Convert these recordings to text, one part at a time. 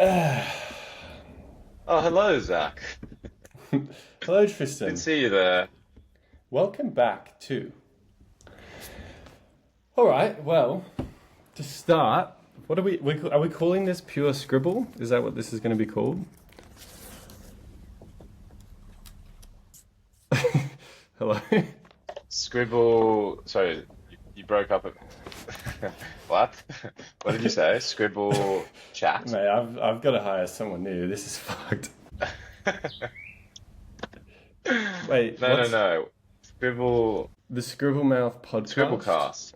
Oh, hello, Zach. Hello, Good to Tristan. see you there. Welcome back to. All right. Well, to start, what are we calling this? Pure Scribble? Is that what this is going to be called? Hello. Scribble. Sorry, you broke up. What? What did you say? Scribble chat? Mate, I've got to hire someone new. This is fucked. Wait, No, no, what's no. Scribble. the Scribblemouth podcast? Scribblecast.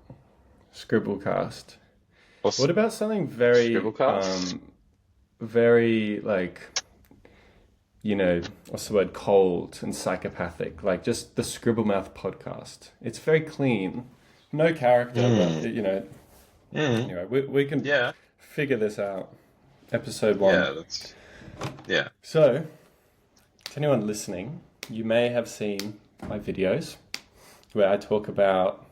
Scribblecast. Or What about something very, Scribblecast? very like what's the word, cold and psychopathic, like just the Scribblemouth podcast. It's very clean, no character, but Mm. Mm. anyway, we can Yeah. figure this out. Episode one. Yeah. That's. Yeah. So, to anyone listening, you may have seen my videos where I talk about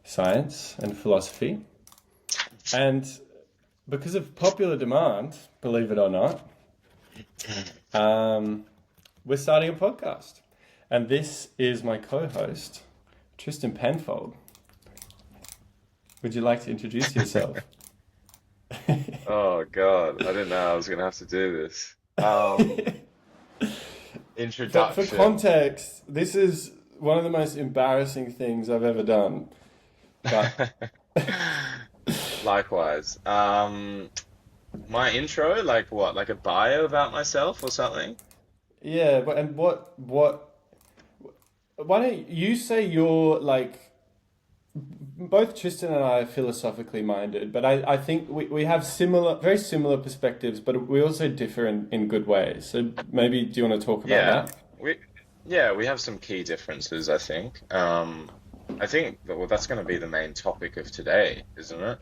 science and philosophy, and because of popular demand, believe it or not, Um, we're starting a podcast. And this is my co-host, Tristan Penfold. Would you like to introduce yourself? Oh God, I didn't know I was gonna have to do this. For Introduction. context, this is one of the most embarrassing things I've ever done. But Likewise. My intro, like what? Like a bio about myself or something? yeah, why don't you say you're like, both Tristan and I are philosophically minded, but I think we have very similar perspectives, but we also differ in good ways. So maybe do you want to talk about Yeah. that? We we have some key differences, I think. I think that, well, that's going to be the main topic of today, isn't it?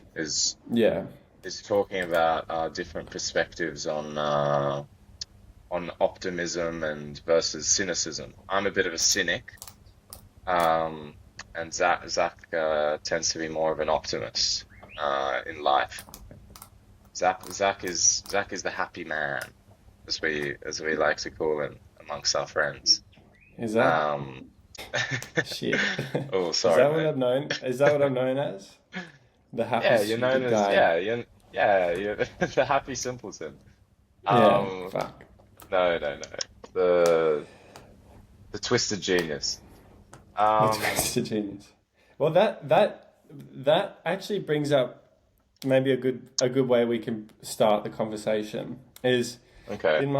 Yeah. Is talking about different perspectives on optimism and versus cynicism. I'm a bit of a cynic, um, and Zach tends to be more of an optimist in life. Zach is the happy man, as we like to call him amongst our friends. Is that Um, shit? oh, Is sorry, that what mate. I'm known? Is that what I'm known as? The happy, Yeah, you're known stupid as guy. you're the happy simpleton. Yeah. Um, Fuck. no, no, no. The the twisted genius. The Um, twisted genius. Well, that actually brings up maybe a good way we can start the conversation is okay. in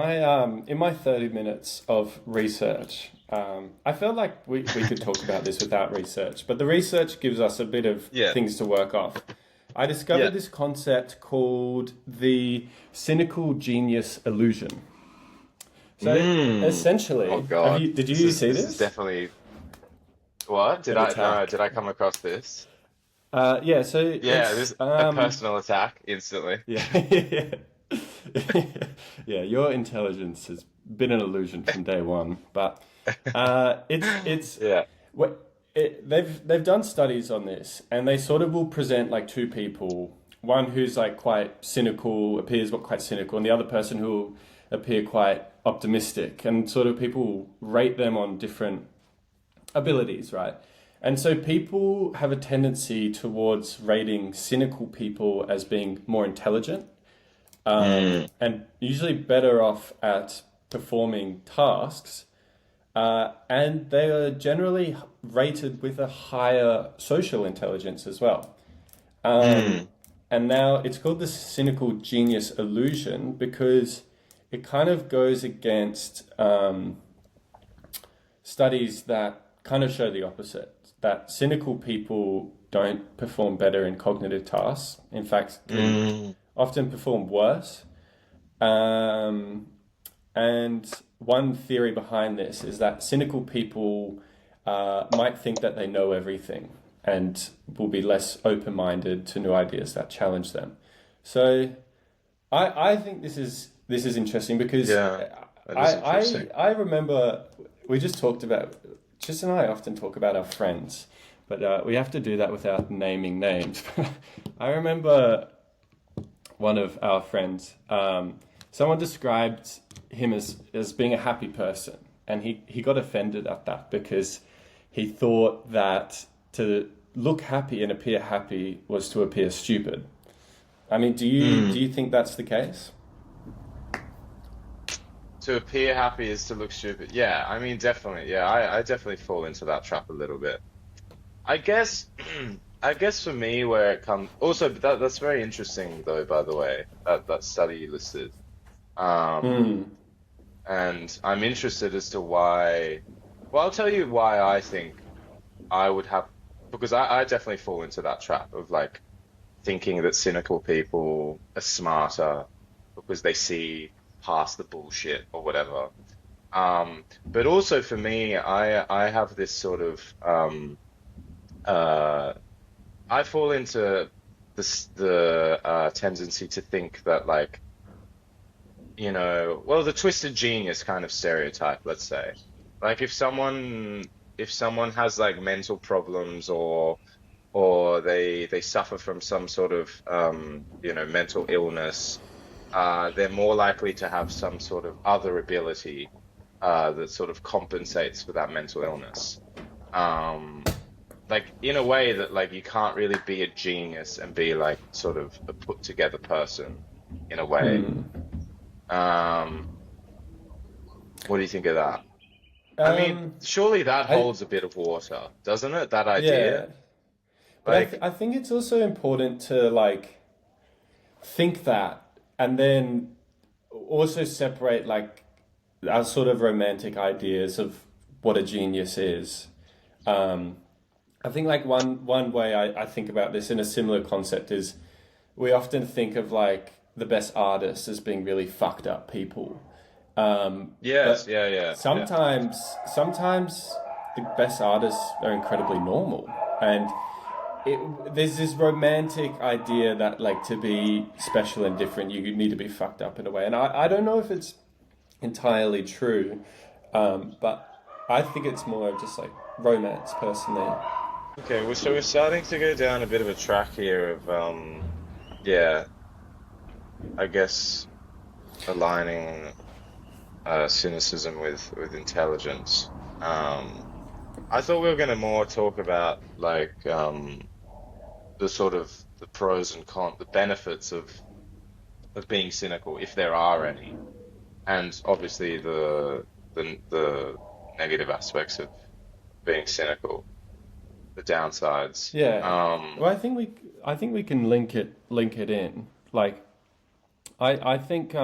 my 30 minutes of research. I felt like we could talk about this without research, but the research gives us a bit of Yeah. things to work off. I discovered Yeah. this concept called the cynical genius illusion. So Mm. Oh essentially, God. did This you is see this is this? definitely what? Did An I no, attack. did I come across this? Yeah, so Yeah, it's this a personal attack instantly. yeah, yeah. Your intelligence has been an illusion from day one, but it's Yeah. what they've done studies on this, and they sort of will present like two people, one who's like quite cynical, appears what quite cynical, and the other person who will appear quite optimistic, and sort of people rate them on different abilities, right? And so people have a tendency towards rating cynical people as being more intelligent, Mm. and usually better off at performing tasks. And they are generally rated with a higher social intelligence as well. Mm. And now it's called the cynical genius illusion because it kind of goes against studies that kind of show the opposite, that cynical people don't perform better in cognitive tasks. In fact, can Mm. often perform worse. Um, and one theory behind this is that cynical people might think that they know everything and will be less open-minded to new ideas that challenge them. So I think this is interesting because Yeah. That is interesting. I remember we just talked about, Tris and I often talk about our friends, but we have to do that without naming names. I remember one of our friends, someone described him as being a happy person, and he got offended at that because he thought that to look happy and appear happy was to appear stupid. I mean, do Mm. you think that's the case? To appear happy is to look stupid. Yeah, I mean, definitely. Yeah, I definitely fall into that trap a little bit. I guess, I guess for me, where it comes, also that's very interesting though, by the way, that study you listed. Um, Mm. and I'm interested as to why. Well, I'll tell you why I think I would have, because I definitely fall into that trap of like thinking that cynical people are smarter because they see past the bullshit or whatever. But also for me, I have this sort of uh, I fall into the tendency to think that like well, the twisted genius kind of stereotype, let's say. Like if someone has like mental problems or they suffer from some sort of mental illness, they're more likely to have some sort of other ability that sort of compensates for that mental illness. Um, like in a way that like you can't really be a genius and be like sort of a put together person in a way. Mm. Um, what do you think of that? I mean, Um, surely that I holds a bit of water, doesn't it? That yeah, idea? but Like, I think it's also important to like think that and then also separate like our sort of romantic ideas of what a genius is. Um, I think like one way I think about this in a similar concept is we often think of like the best artists as being really fucked up people. yes, But yeah, yeah, yeah. sometimes the best artists are incredibly normal, and there's this romantic idea that like to be special and different, you need to be fucked up in a way, and I don't know if it's entirely true, but I think it's more of just like romance personally. Okay, well, so we're starting to go down a bit of a track here of, yeah, I guess aligning cynicism with intelligence. Um, I thought we were going to more talk about like the sort of the pros and cons, the benefits of being cynical, if there are any, and obviously the negative aspects of being cynical, the downsides. Yeah, well, I think we can link it in. Like, I think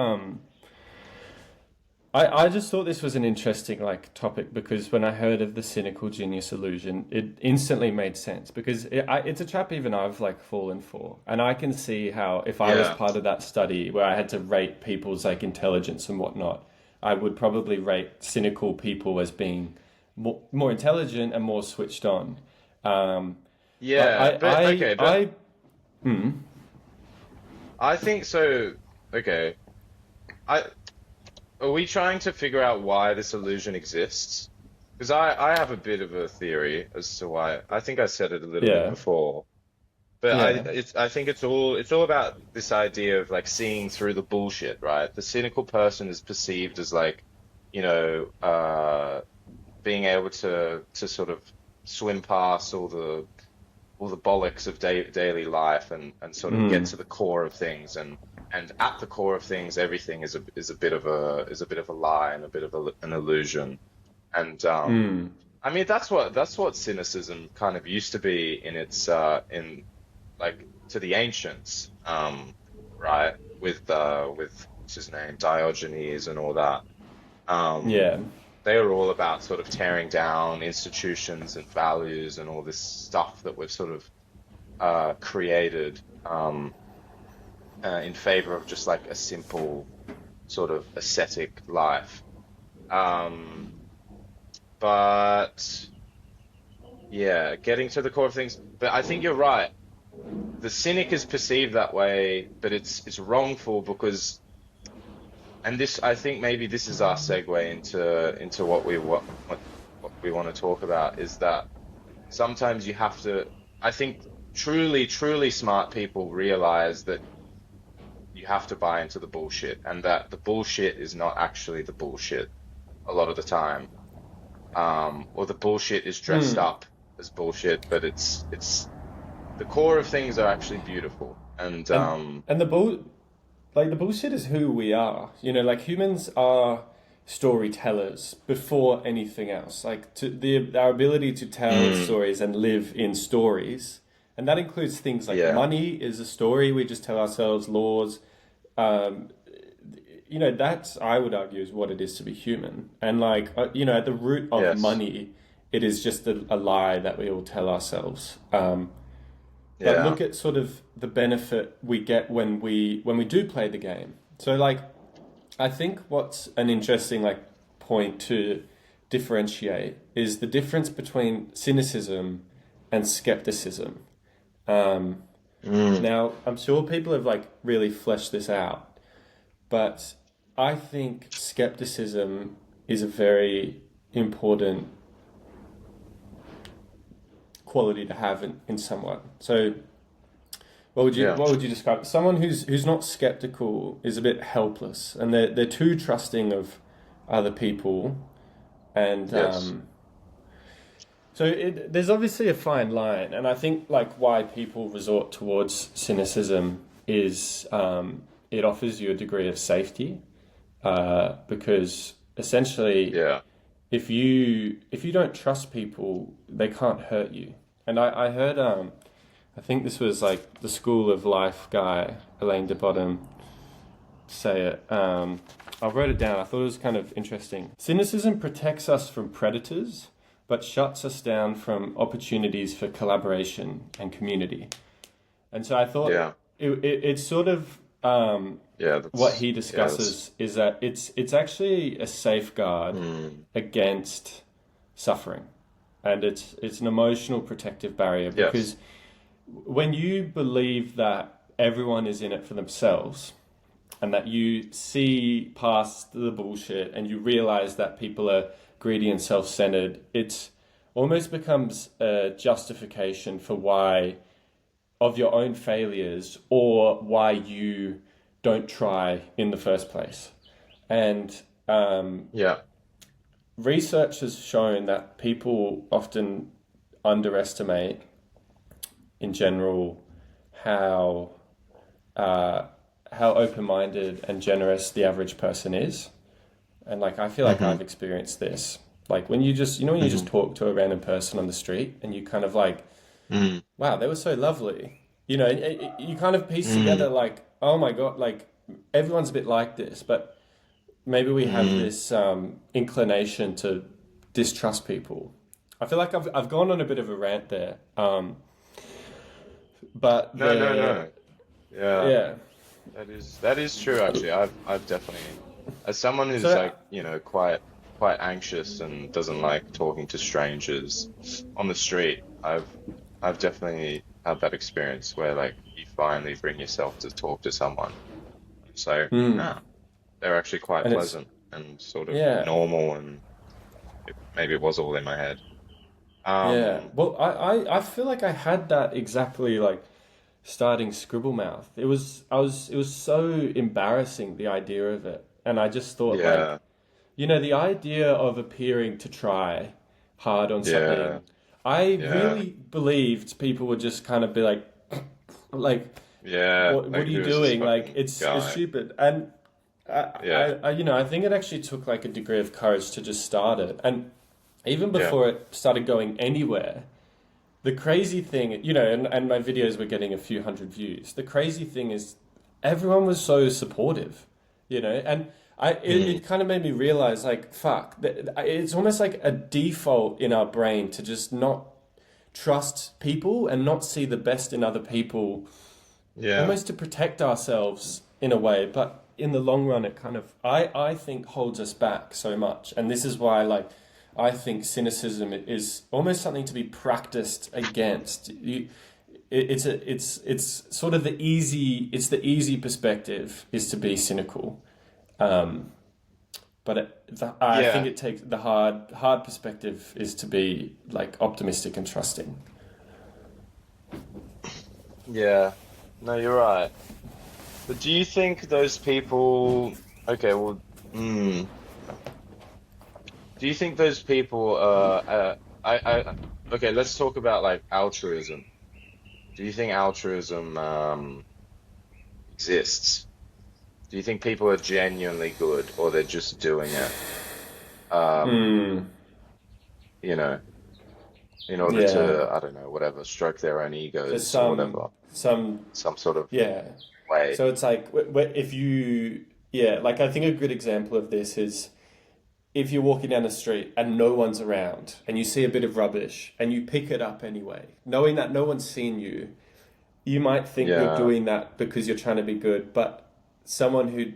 I just thought this was an interesting like topic because when I heard of the cynical genius illusion, it instantly made sense because it's a trap even I've like fallen for, and I can see how if I was Yeah, part of that study where I had to rate people's like intelligence and whatnot, I would probably rate cynical people as being more intelligent and more switched on. Um, but yeah, but okay, but I hmm, I think so. Okay, I are we trying to figure out why this illusion exists? Because I have a bit of a theory as to why. I think I said it a little bit yeah, before, but yeah, I think it's all about this idea of like seeing through the bullshit, right? The cynical person is perceived as like, you know, being able to sort of swim past all the bollocks of daily life and sort of get mm, to the core of things and at the core of things everything is a bit of a lie and a bit of an illusion and mm, I mean that's what cynicism kind of used to be in its in like to the ancients, right, with what's his name, Diogenes and all that. um yeah, they were all about sort of tearing down institutions and values and all this stuff that we've sort of created, in favor of just like a simple sort of ascetic life. Um, but yeah, getting to the core of things. But I think you're right. The cynic is perceived that way, but it's wrongful because, and this I think maybe this is our segue into what we want to talk about is that sometimes you have to. I think truly smart people realize that you have to buy into the bullshit, and that the bullshit is not actually the bullshit a lot of the time. Or the bullshit is dressed Mm. up as bullshit, but it's the core of things are actually beautiful. And And the bullshit is who we are. You know, like humans are storytellers before anything else. Like our ability to tell mm, stories and live in stories, and that includes things like yeah, money is a story we just tell ourselves, laws. Um, you know, that's, I would argue, is what it is to be human. And like, you know, at the root of yes, money, it is just a lie that we all tell ourselves. But yeah, look at sort of the benefit we get when we do play the game. So like, I think what's an interesting like point to differentiate is the difference between cynicism and skepticism. Um, mm, Now, I'm sure people have like really fleshed this out, but I think skepticism is a very important quality to have in someone. So, yeah, what would you describe? Someone who's not skeptical is a bit helpless, and they're too trusting of other people, and yes, there's obviously a fine line, and I think like why people resort towards cynicism is it offers you a degree of safety, because essentially yeah, if you don't trust people, they can't hurt you. And I heard I think this was like the School of Life guy, Elaine de Bottom, say it. I wrote it down. I thought it was kind of interesting. Cynicism protects us from predators, but shuts us down from opportunities for collaboration and community. And so I thought yeah, it's sort of yeah. what he That's discusses is that it's actually a safeguard mm, against suffering, and it's an emotional protective barrier yes, because when you believe that everyone is in it for themselves and that you see past the bullshit and you realize that people are greedy and self-centered, it almost becomes a justification for why of your own failures or why you don't try in the first place. And yeah, research has shown that people often underestimate, in general, how how open-minded and generous the average person is. And like I feel like hmm, I've experienced this. Like when you just, you know, when you just hmm, talk to a random person on the street and you kind of like, mm, wow, they were so lovely. You know, you kind of piece together mm, like, oh my God, like everyone's a bit like this, but maybe we have mm. this inclination to distrust people. I feel like I've gone on a bit of a rant there, but No, no, no. Yeah, yeah. that is true actually. I've definitely, as someone who's So like, you know, quite anxious and doesn't like talking to strangers on the street, I've definitely had that experience where like you finally bring yourself to talk to someone. So, mm, yeah, they're actually quite and it's pleasant and sort of yeah. normal, and maybe it was all in my head. Yeah. Um, Well, I feel like I had that exactly like starting Scribble Mouth. It was so embarrassing, the idea of it. And I just thought like, yeah, you know, the idea of appearing to try hard on yeah, something, I yeah, really believed people would just kind of be like like yeah. what Like, are you who is this doing? Like fucking it's guy? stupid. And Yeah, you know, I think it actually took like a degree of courage to just start it. And even yeah, before it started going anywhere, the crazy thing, you know, and my videos were getting a few hundred views. The crazy thing is everyone was so supportive, you know, and mm, it kind of made me realize like, fuck, it's almost like a default in our brain to just not trust people and not see the best in other people, yeah, almost to protect ourselves in a way. But in the long run, it kind of, I think, holds us back so much. And this is why, like, I think cynicism is almost something to be practiced against. It's sort of the easy perspective is to be cynical, um, but I think yeah, it takes the hard perspective is to be like optimistic and trusting. yeah. No, you're right. But do you think those people? Okay, well, hmm. Do you think those people? Okay, let's talk about like altruism. Do you think altruism exists? Do you think people are genuinely good, or they're just doing it, um, Mm, you know, in order yeah. to, I don't know, whatever, stroke their own There's egos or some whatever, some some sort of yeah. way? So it's like if you yeah, like I think a good example of this is if you're walking down the street and no one's around and you see a bit of rubbish and you pick it up anyway, knowing that no one's seen you, you might think you're Yeah, doing that because you're trying to be good, but someone who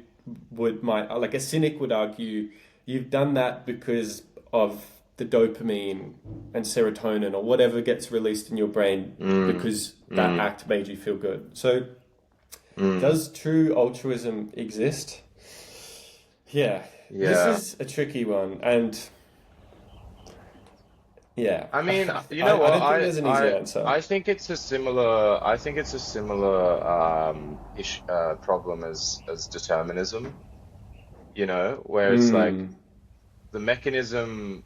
would might like a cynic would argue you've done that because of the dopamine and serotonin or whatever gets released in your brain mm, because that mm, act made you feel good. So mm, does true altruism exist? Yeah, this yeah. is a tricky one, and yeah, I mean, you know I what? don't think there's an easy answer. I think it's a similar. I think it's a similar problem as determinism. Where it's like Mm, the mechanism.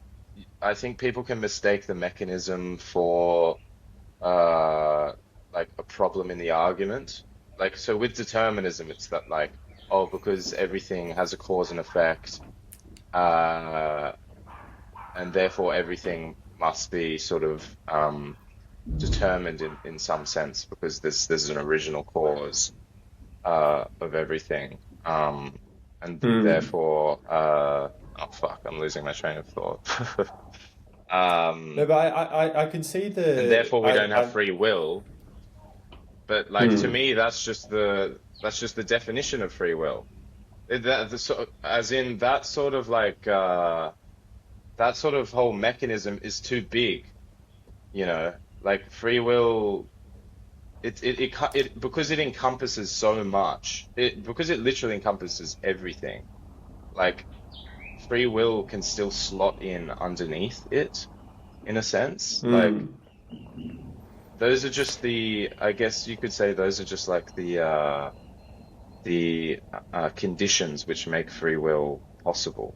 I think people can mistake the mechanism for uh like a problem in the argument. Like so with determinism, it's that like, oh, because everything has a cause and effect, uh, and therefore everything must be sort of determined in some sense because there's an original cause of everything. And mm. therefore oh fuck, I'm losing my train of thought. No, um but I can see and the therefore we don't have I free will. But like to mm, me, that's just the definition of free will. As in that sort of like that sort of whole mechanism is too big, you know. Like free will, it because it encompasses so much. Because it literally encompasses everything. Like free will can still slot in underneath it in a sense. Like mm, those are just I guess you could say those are just like the conditions which make free will possible.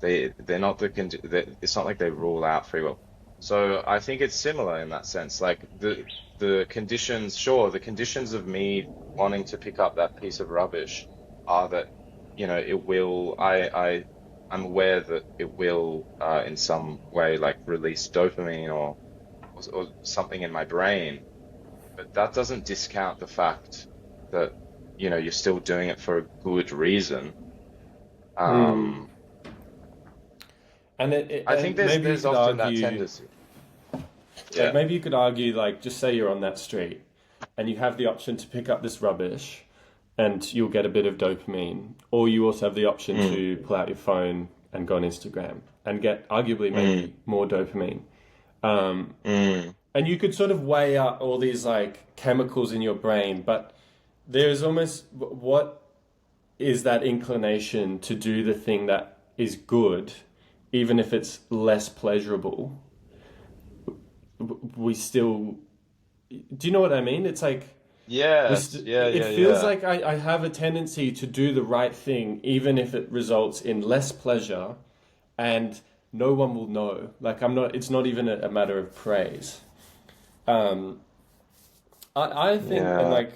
They're not it's not like they rule out free will. So I think it's similar in that sense. Like the conditions, sure, the conditions of me wanting to pick up that piece of rubbish are that, it will I'm aware that it will in some way like release dopamine or something in my brain, but that doesn't discount the fact that, you're still doing it for a good reason. mm. Um, I think And there's maybe you there's could often that argue tendency. like Yeah. maybe you could argue like just say you're on that street and you have the option to pick up this rubbish and you'll get a bit of dopamine, or you also have the option Mm, to pull out your phone and go on Instagram and get arguably mm, maybe more dopamine. Um, mm, and you could sort of weigh up all these like chemicals in your brain, but there's almost what is that inclination to do the thing that is good, even if it's less pleasurable. We still, do you know what I mean? It's like yes. Yeah. it Yeah. feels Yeah. like I have a tendency to do the right thing, even if it results in less pleasure, and no one will know. Like I'm not. It's not even a matter of praise. Um, I think, and Yeah.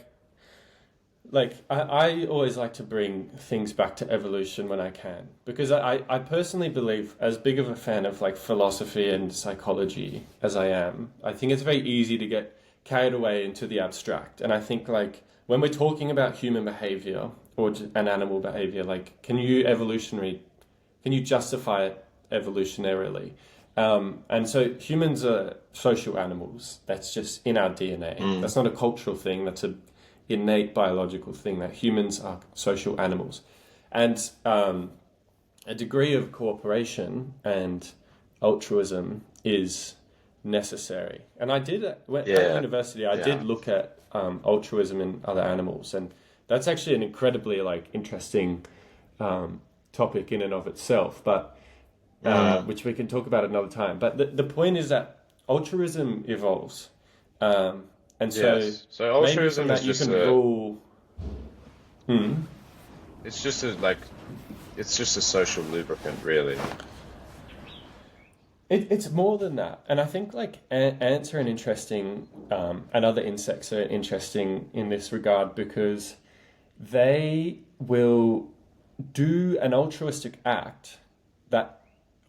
I always like to bring things back to evolution when I can, because I personally believe, as big of a fan of like philosophy and psychology as I am, I think it's very easy to get carried away into the abstract. And I think like when we're talking about human behavior or an animal behavior, like can you justify it evolutionarily? And so humans are social animals. That's just in our DNA. Mm, That's not a cultural thing. That's a innate biological thing that humans are social animals. And a degree of cooperation and altruism is necessary. And I did, at yeah. university, I did Yeah. look at altruism in other animals. And that's actually an incredibly like interesting topic in and of itself. But Mm, which we can talk about another time. But the point is that altruism evolves. And so yes. So maybe from altruism is that you just can a pull, Mm. It's just a like it's just a social lubricant, really. It's more than that, and I think like ants are an interesting, and other insects are interesting in this regard because they will do an altruistic act that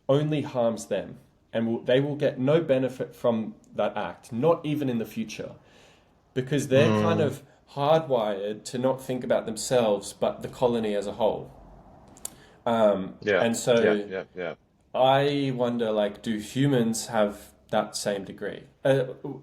only harms them, and they will get no benefit from that act, not even in the future, because they're kind Mm. of hardwired to not think about themselves but the colony as a whole. Yeah, And yeah, so yeah, yeah. I wonder, like, do humans have that same degree?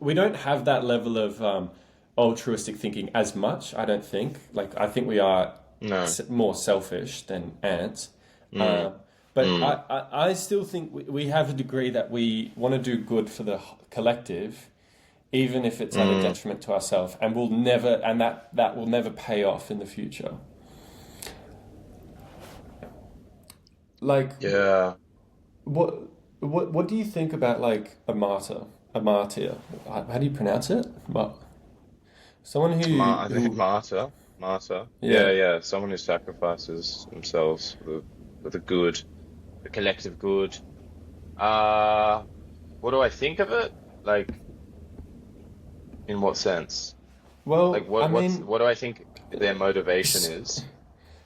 We don't have that level of altruistic thinking as much, I don't think. Like, I think we are No. more selfish than ants. Mm. Uh, but Mm. I still think we have a degree that we want to do good for the collective, even if it's at a Mm. detriment to ourselves, and we'll never, and that will never pay off in the future. Like, Yeah. What what do you think about like a martyr? How do you pronounce it? Someone I think who martyr. Martyr. Yeah, yeah. yeah. Someone who sacrifices themselves for the good, the collective good. Uh, what do I think of it? Like, in what sense? Like, Well, I mean, what do I think their motivation s- is?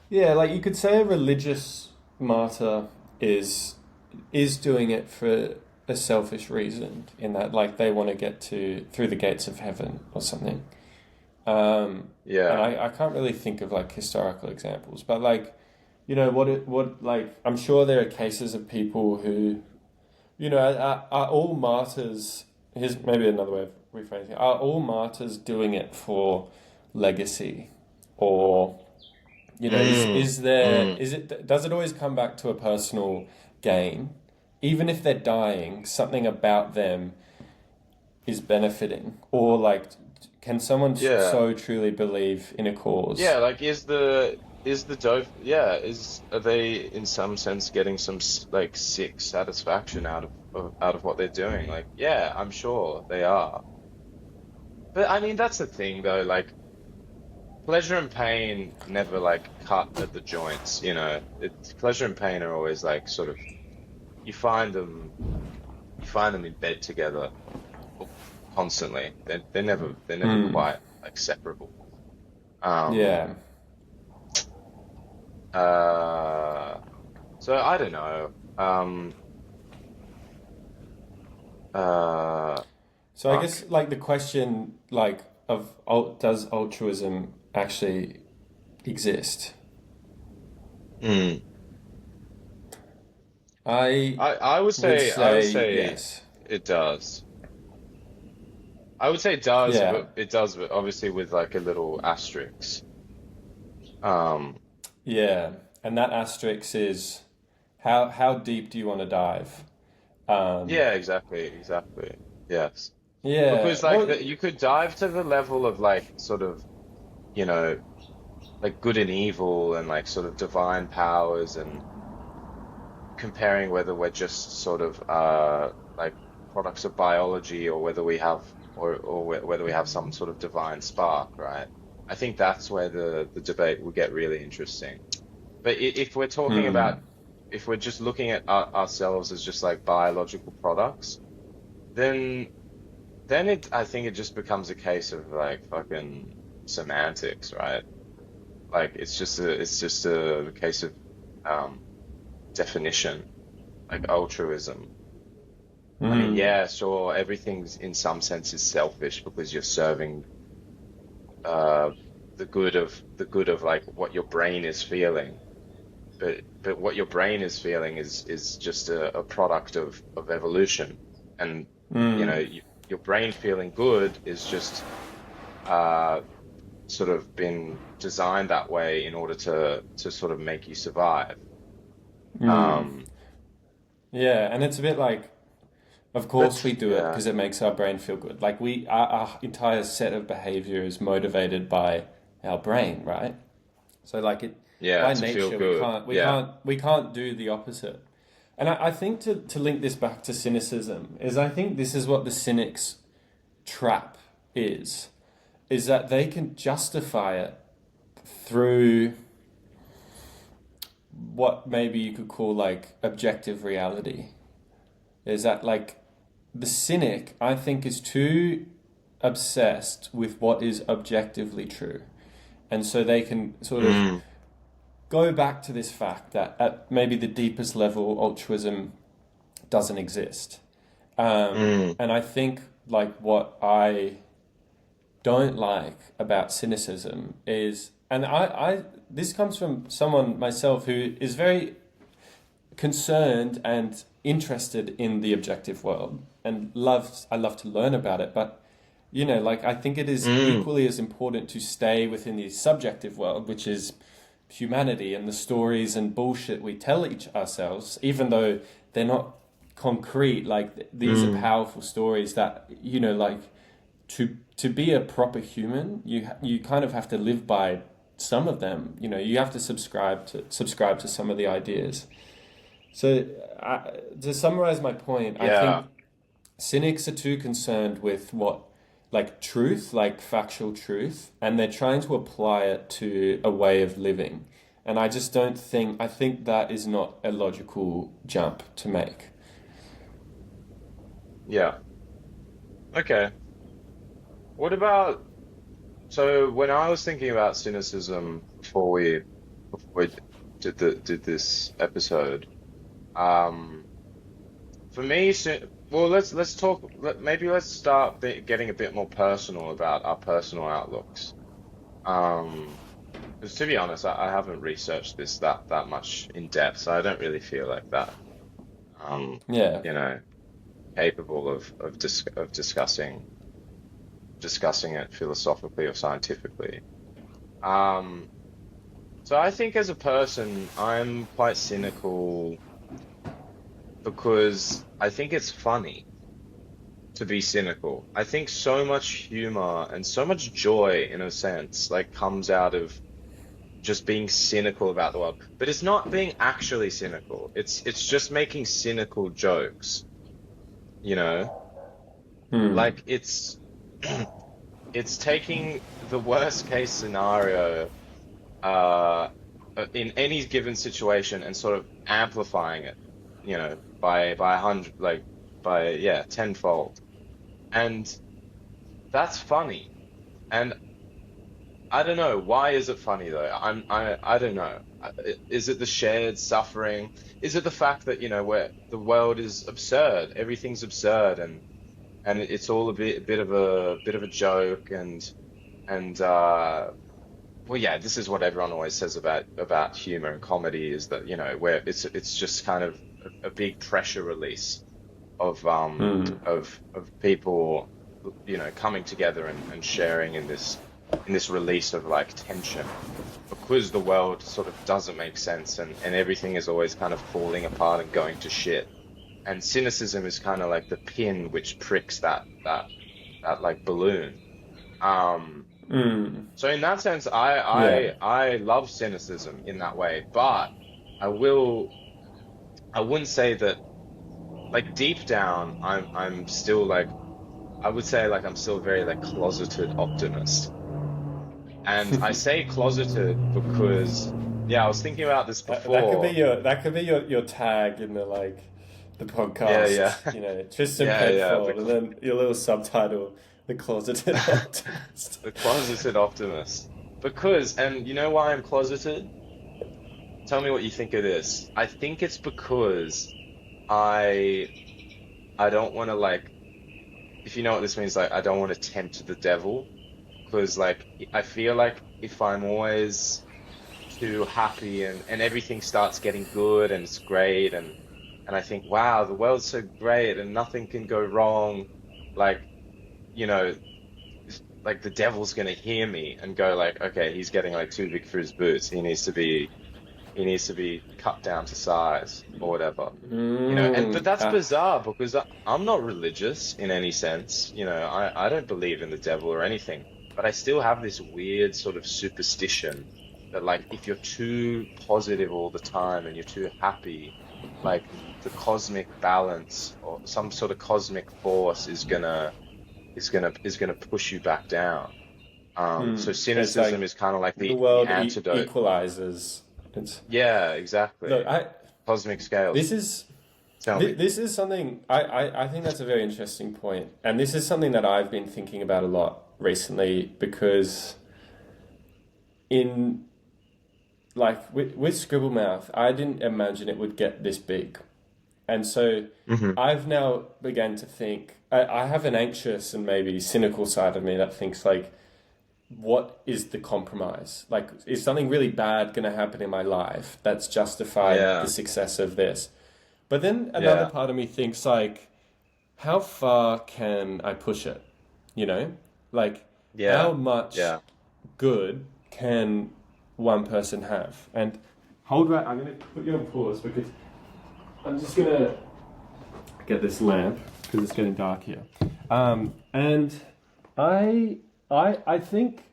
yeah, like you could say a religious martyr is is doing it for a selfish reason in that like they want to get to through the gates of heaven or something. Um, and Yeah. I can't really think of like historical examples, but like what like I'm sure there are cases of people who are all martyrs. Here's maybe another way of rephrasing it. Are all martyrs doing it for legacy, or Mm. is there Mm. is it does it always come back to a personal gain, even if they're dying? Something about them is benefiting, or like can someone Yeah. so truly believe in a cause? Yeah, like is the dope yeah, is are they in some sense getting some like sick satisfaction out of what they're doing? Like, yeah, I'm sure they are. But I mean, that's the thing though, like pleasure and pain never like cut at the joints, you know. Pleasure and pain are always like sort of you find them you find them in bed together constantly. They're never Hmm. quite like separable. Um Yeah. uh so I don't know. Uh, So I fuck. guess like the question like of does altruism actually exist? Mm. I would I would say say yes. it does. I would say Yeah. it does, but obviously with like a little asterisk. Um, Yeah. And that asterisk is how deep do you want to dive? Um, yeah, exactly, exactly. Yes. yeah. Because like Well, the, you could dive to the level of like sort of, you know, like good and evil and like sort of divine powers and comparing whether we're just sort of like products of biology or whether we have whether we have some sort of divine spark, right? I think that's where the debate will get really interesting. But if we're talking about hmm. if we're just looking at ourselves as just like biological products, then I think it just becomes a case of like fucking semantics, right? Like it's just a case of um definition, like altruism. I mean, Hmm. yeah, sure, everything's in some sense is selfish because you're serving the good of like what your brain is feeling. But what your brain is feeling is just a product of evolution. And you know, Hmm. your brain feeling good is just uh sort of been designed that way in order to sort of make you survive. Hmm. Um, Yeah. And it's a bit like, of course we but do it yeah, because it makes our brain feel good. Like our entire set of behavior is motivated by our brain, right? So like it yeah, by to feel nature good. Yeah. we can't do the opposite. And I think to link this back to cynicism is I think this is what the cynics trap is that they can justify it through what maybe you could call like objective reality. Is that like the cynic, I think, is too obsessed with what is objectively true. And so they can sort of Mm, go back to this fact that at maybe the deepest level, altruism doesn't exist. mm, And I think like what I don't like about cynicism is, and I this comes from someone myself who is very concerned and interested in the objective world and I love to learn about it, but like I think it is mm, equally as important to stay within the subjective world, which is humanity and the stories and bullshit we tell each ourselves, even though they're not concrete. Like these are mm. powerful stories that like to be a proper human, you kind of have to live by some of them. You have to subscribe to some of the ideas. So, to summarize my point, I Yeah, think cynics are too concerned with what, like truth, like factual truth, and they're trying to apply it to a way of living. And I just don't think, I think that is not a logical jump to make. yeah. Okay. What about, so when I was thinking about cynicism before we did this episode, um, for me, well, let's talk. Maybe let's start getting a bit more personal about our personal outlooks. Um, because to be honest, I haven't researched this that much in depth, so I don't really feel like that. Um, Yeah. you know, capable of discussing it philosophically or scientifically. Um, so I think as a person, I'm quite cynical because I think it's funny to be cynical. I think so much humor and so much joy, in a sense, like comes out of just being cynical about the world. But it's not being actually cynical. It's just making cynical jokes, you know? Hmm. Like it's taking the worst case scenario uh in any given situation and sort of amplifying it, by 100, like by yeah, tenfold. And that's funny. And I don't know, why is it funny though? I don't know. Is it the shared suffering? Is it the fact that, where the world is absurd, everything's absurd, and it's all a bit of a joke, and well, yeah, this is what everyone always says about humor and comedy, is that, where it's just kind of a big pressure release of Hmm. people, coming together and sharing in this release of like tension, because the world sort of doesn't make sense, and everything is always kind of falling apart and going to shit. And cynicism is kind of like the pin which pricks that like balloon. Um, Hmm. so in that sense, Yeah. I love cynicism in that way, but I will I wouldn't say that, like, deep down I'm still like, I would say, like, I'm still very like closeted optimist. And I say closeted because, yeah, I was thinking about this That could be before. your tag in the Yeah, yeah. podcast. Tristan Yeah, yeah. Penfold, and then your little subtitle, the closeted optimist. The closeted optimist. Because, and you know why I'm closeted? Tell me what you think of this. I think it's because I I don't want to, like, if you know what this means, like, I don't want to tempt the devil. Because, like, I feel like if I'm always too happy, and everything starts getting good and it's great, and I think, wow, the world's so great and nothing can go wrong, like, you know like the devil's gonna hear me and go like, okay, he's getting like too big for his boots. He needs to be cut down to size or whatever. But that's Ah. bizarre because I'm not religious in any sense. I don't believe in the devil or anything, but I still have this weird sort of superstition that, like, if you're too positive all the time and you're too happy, like, the cosmic balance or some sort of cosmic force is gonna push you back down. So It's cynicism like is kind of like the the world antidote. equalizes. It's Yeah, look, exactly. Cosmic scales. this is Tell me. this is something I think that's a very interesting point, and this is something that I've been thinking about a lot recently because in like with Scribble Mouth, I didn't imagine it would get this big. And so Hmm. I've now began to think, I have an anxious and maybe cynical side of me that thinks like, what is the compromise? Like, is something really bad going to happen in my life that's justified the Yeah, success of this? But then another yeah, part of me thinks like, how far can I push it? You know, like how yeah, much yeah. good can one person have? And hold right, I'm going to put you on pause because I'm just going to get this lamp because it's getting dark here. And I think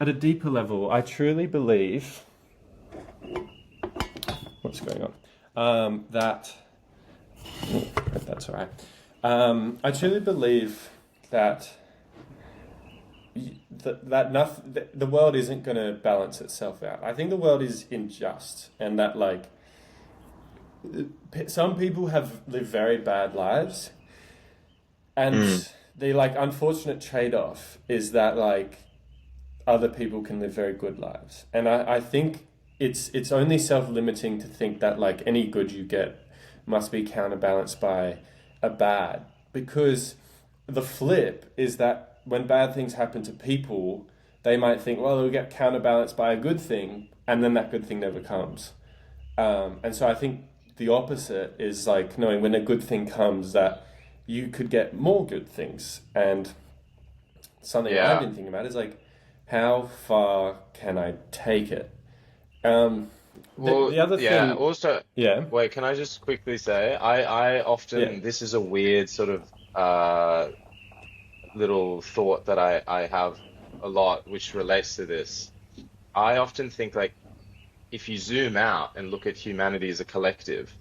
at a deeper level, I truly believe what's going on. That that's all right. I truly believe that that nothing, the world isn't going to balance itself out. I think the world is unjust, and that like some people have lived very bad lives, and Mm, the like unfortunate trade-off is that like other people can live very good lives. And I think it's only self-limiting to think that like any good you get must be counterbalanced by a bad. Because the flip is that when bad things happen to people, they might think, well, it'll get counterbalanced by a good thing, and then that good thing never comes. And so I think the opposite is like knowing when a good thing comes that you could get more good things. And something I've yeah. been thinking about is like, how far can I take it? Um, Well, the other yeah. thing, Also, yeah, wait, can I just quickly say, I yeah, often, this is a weird sort of little thought that I have a lot, which relates to this. I often think like if you zoom out and look at humanity as a collective,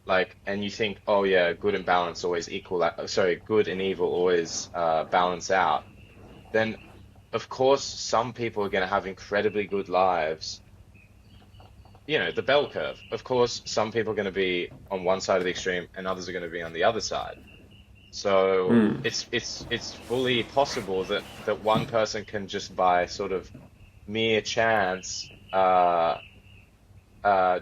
like, and you think, oh yeah, good and balance always equal, sorry, good and evil always balance out, then of course some people are going to have incredibly good lives. You know, the bell curve. Of course, some people are going to be on one side of the extreme and others are going to be on the other side. So mm, it's fully possible that one person can just by sort of mere chance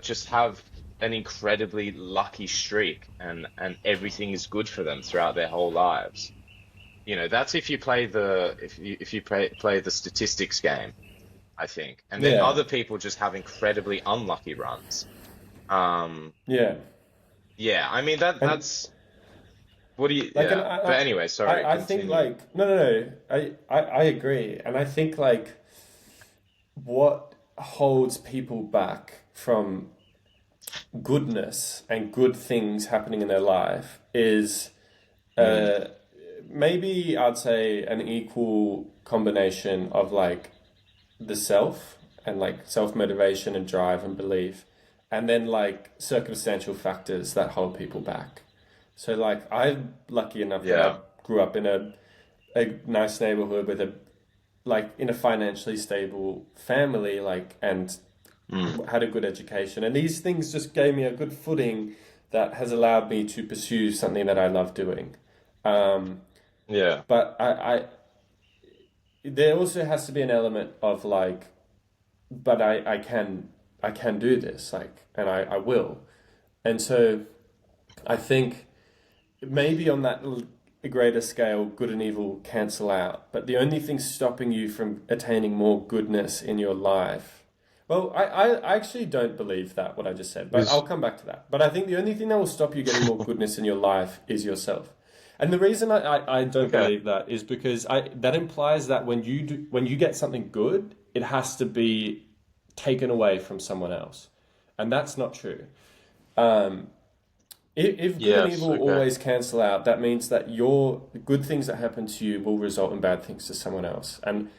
just have an incredibly lucky streak and everything is good for them throughout their whole lives. You know, that's if you play the if you play the statistics game, I think. And then yeah, other people just have incredibly unlucky runs. Um, yeah, yeah, I mean and what do you like, and yeah. But anyway, sorry, I think continue. like no, I agree, and I think like what holds people back from goodness and good things happening in their life is Mm, uh, maybe I'd say an equal combination of like the self and like self motivation and drive and belief, and then like circumstantial factors that hold people back. So like I'm lucky enough that I yeah. grew up in a nice neighborhood with a like in a financially stable family like and Mm, had a good education, and these things just gave me a good footing that has allowed me to pursue something that I love doing. Um, yeah. but there also has to be an element of like, but I can do this, like, and I will. And so I think maybe on that greater scale, good and evil cancel out. But the only thing stopping you from attaining more goodness in your life. Well, I actually don't believe that, what I just said, but I'll Is come back to that. But I think the only thing that will stop you getting more goodness in your life is yourself. And the reason I don't okay. believe that is because that implies that when you get something good, it has to be taken away from someone else. And that's not true. Um, if good and Yes, evil okay. always cancel out, that means that your good things that happen to you will result in bad things to someone else. And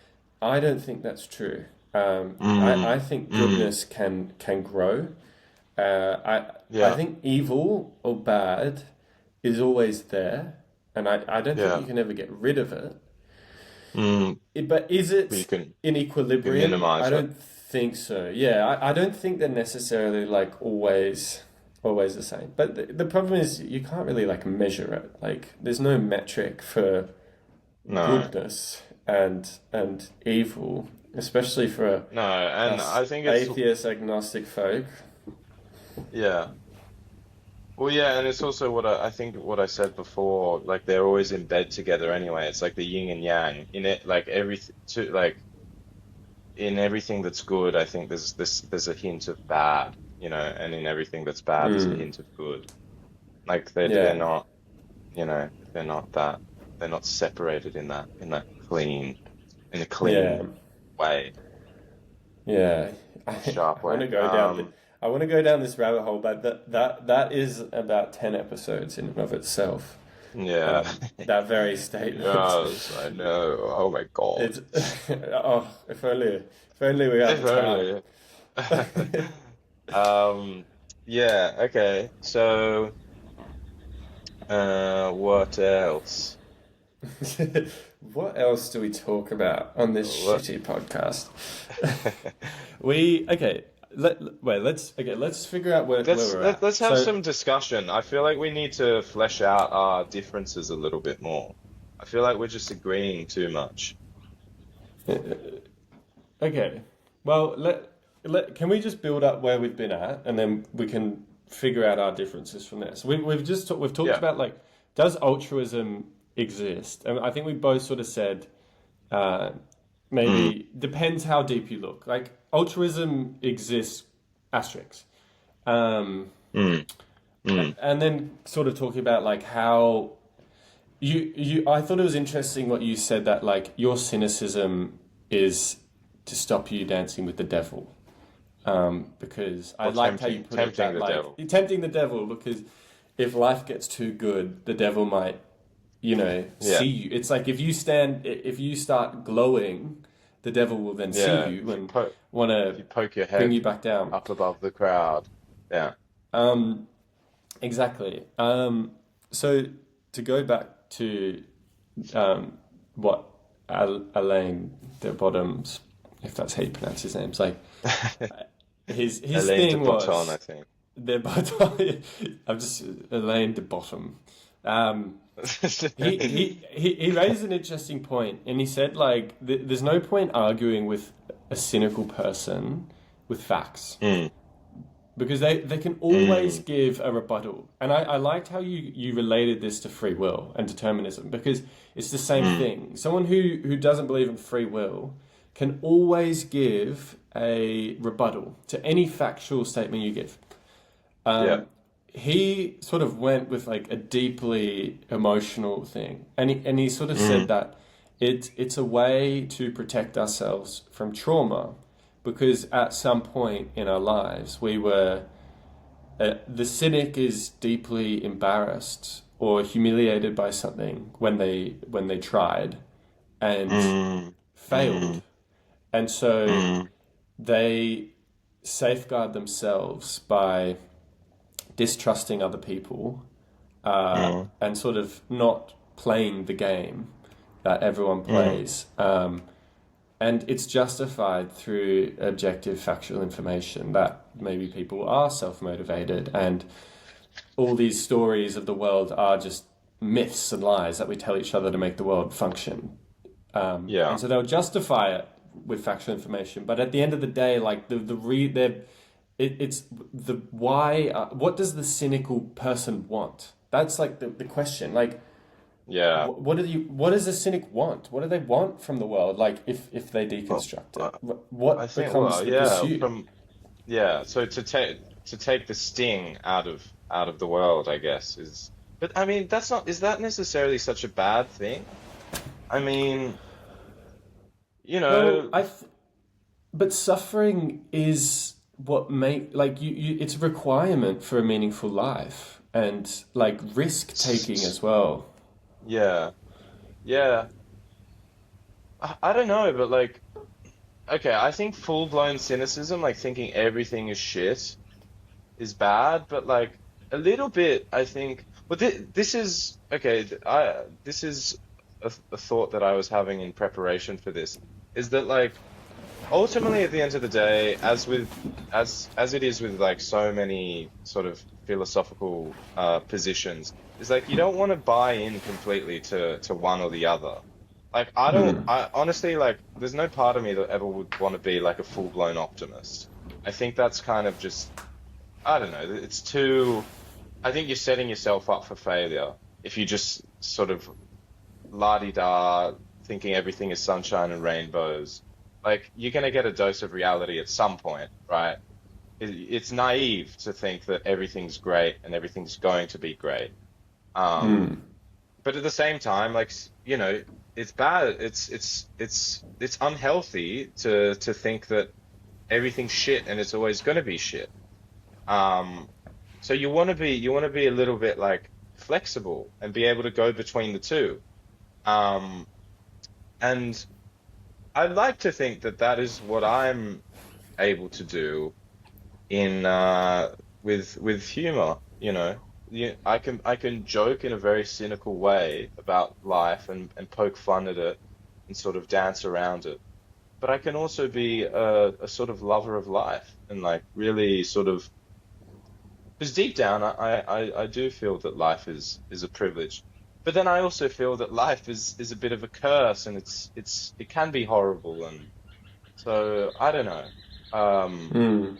I don't think that's true. I Mm, think mm, goodness can grow. I yeah, think evil or bad is always there, and I don't think yeah. you can ever get rid of it. Mm, But is you it can in equilibrium? I minimize it. don't think so. Yeah, I don't think they're necessarily like always the same. But the problem is you can't really like measure it. Like there's no metric for No, goodness and evil, especially for no, and us I think it's atheist agnostic folk. yeah. Well, yeah, and it's also I think what I said before. Like they're always in bed together anyway. It's like the yin and yang in it. Like everything to like in everything that's good. I think there's a hint of bad, and in everything that's bad, there's a Mm, hint of good. Like they're yeah, not, they're not that they're not separated in that in a yeah. clean way, Yeah, sharp I want way. to go down I want to go down this rabbit hole, but that is about 10 episodes in and of itself. Yeah. That very statement. Yes, I know. Oh my God. It's oh, if only we had If the time. only. Um, yeah, okay. So, what else? What else do we talk about on this What? shitty podcast? We okay. Let's figure out where we're at. Let's have So some discussion. I feel like we need to flesh out our differences a little bit more. I feel like we're just agreeing too much. okay, well let can we just build up where we've been at, and then we can figure out our differences from there. So we've talked Yeah. about like does altruism exist? And I think we both sort of said uh, Mm, maybe depends how deep you look. Like altruism exists, asterisk. Um, mm, mm. and then sort of talking about like how you I thought it was interesting what you said that like your cynicism is to stop you dancing with the devil. Because I Or liked how you put it tempting that the like devil. you're tempting the devil because if life gets too good, the devil might, Yeah, see you. It's like if you start glowing, the devil will then see yeah. you and If want you to poke your bring you head back down. up above the crowd. Yeah. Um, exactly. So to go back to what Alain de Bottom's, if that's how you pronounce his name, it's like his Elaine de thing Botton, I was think. de Bottom. I'm just Alain de Bottom. Um, he raised an interesting point, and he said like there's no point arguing with a cynical person with facts Mm, because they can always mm, give a rebuttal. And I liked how you related this to free will and determinism because it's the same mm. thing. Someone who doesn't believe in free will can always give a rebuttal to any factual statement you give. Yeah. Um, he sort of went with like a deeply emotional thing, and he sort of said Mm, that it's a way to protect ourselves from trauma, because at some point in our lives we were the cynic is deeply embarrassed or humiliated by something when they tried and mm, failed, mm, and so mm, they safeguard themselves by distrusting other people mm, and sort of not playing the game that everyone mm, plays. And it's justified through objective factual information that maybe people are self motivated and all these stories of the world are just myths and lies that we tell each other to make the world function. yeah. And so they'll justify it with factual information, but at the end of the day, like it's the why. What does the cynical person want? That's like the question. Like, Yeah. what does a cynic want? What do they want from the world? Like, if they Well, deconstruct it, I, I what think, becomes well, the yeah, pursuit? so to take the sting out of the world, I guess, is, but I mean, is that necessarily such a bad thing? I mean, you Well, know, but suffering is what make like it's a requirement for a meaningful life and like risk s- taking s- as well. yeah, yeah. I don't know, but like, okay, I think full-blown cynicism, like thinking everything is shit, is bad, but like a little bit, I think. Well, this is okay. This is a thought that I was having in preparation for this is that like ultimately at the end of the day, as it is with like so many sort of philosophical positions, is like you don't want to buy in completely to one or the other. Like I honestly like there's no part of me that ever would want to be like a full-blown optimist. I think that's kind of just I don't know, it's too I think you're setting yourself up for failure if you just sort of la-di-da, thinking everything is sunshine and rainbows. Like, you're going to get a dose of reality at some point, right? It's naive to think that everything's great and everything's going to be great. Um, but at the same time, like, it's bad. It's unhealthy to think that everything's shit and it's always going to be shit. Um, so you want to be a little bit like flexible and be able to go between the two. Um, and I'd like to think that that is what I'm able to do in with humor, you know. I can joke in a very cynical way about life and poke fun at it and sort of dance around it. But I can also be a sort of lover of life and like really sort of because deep down I do feel that life is a privilege. But then I also feel that life is a bit of a curse and it can be horrible and so I don't know. Um,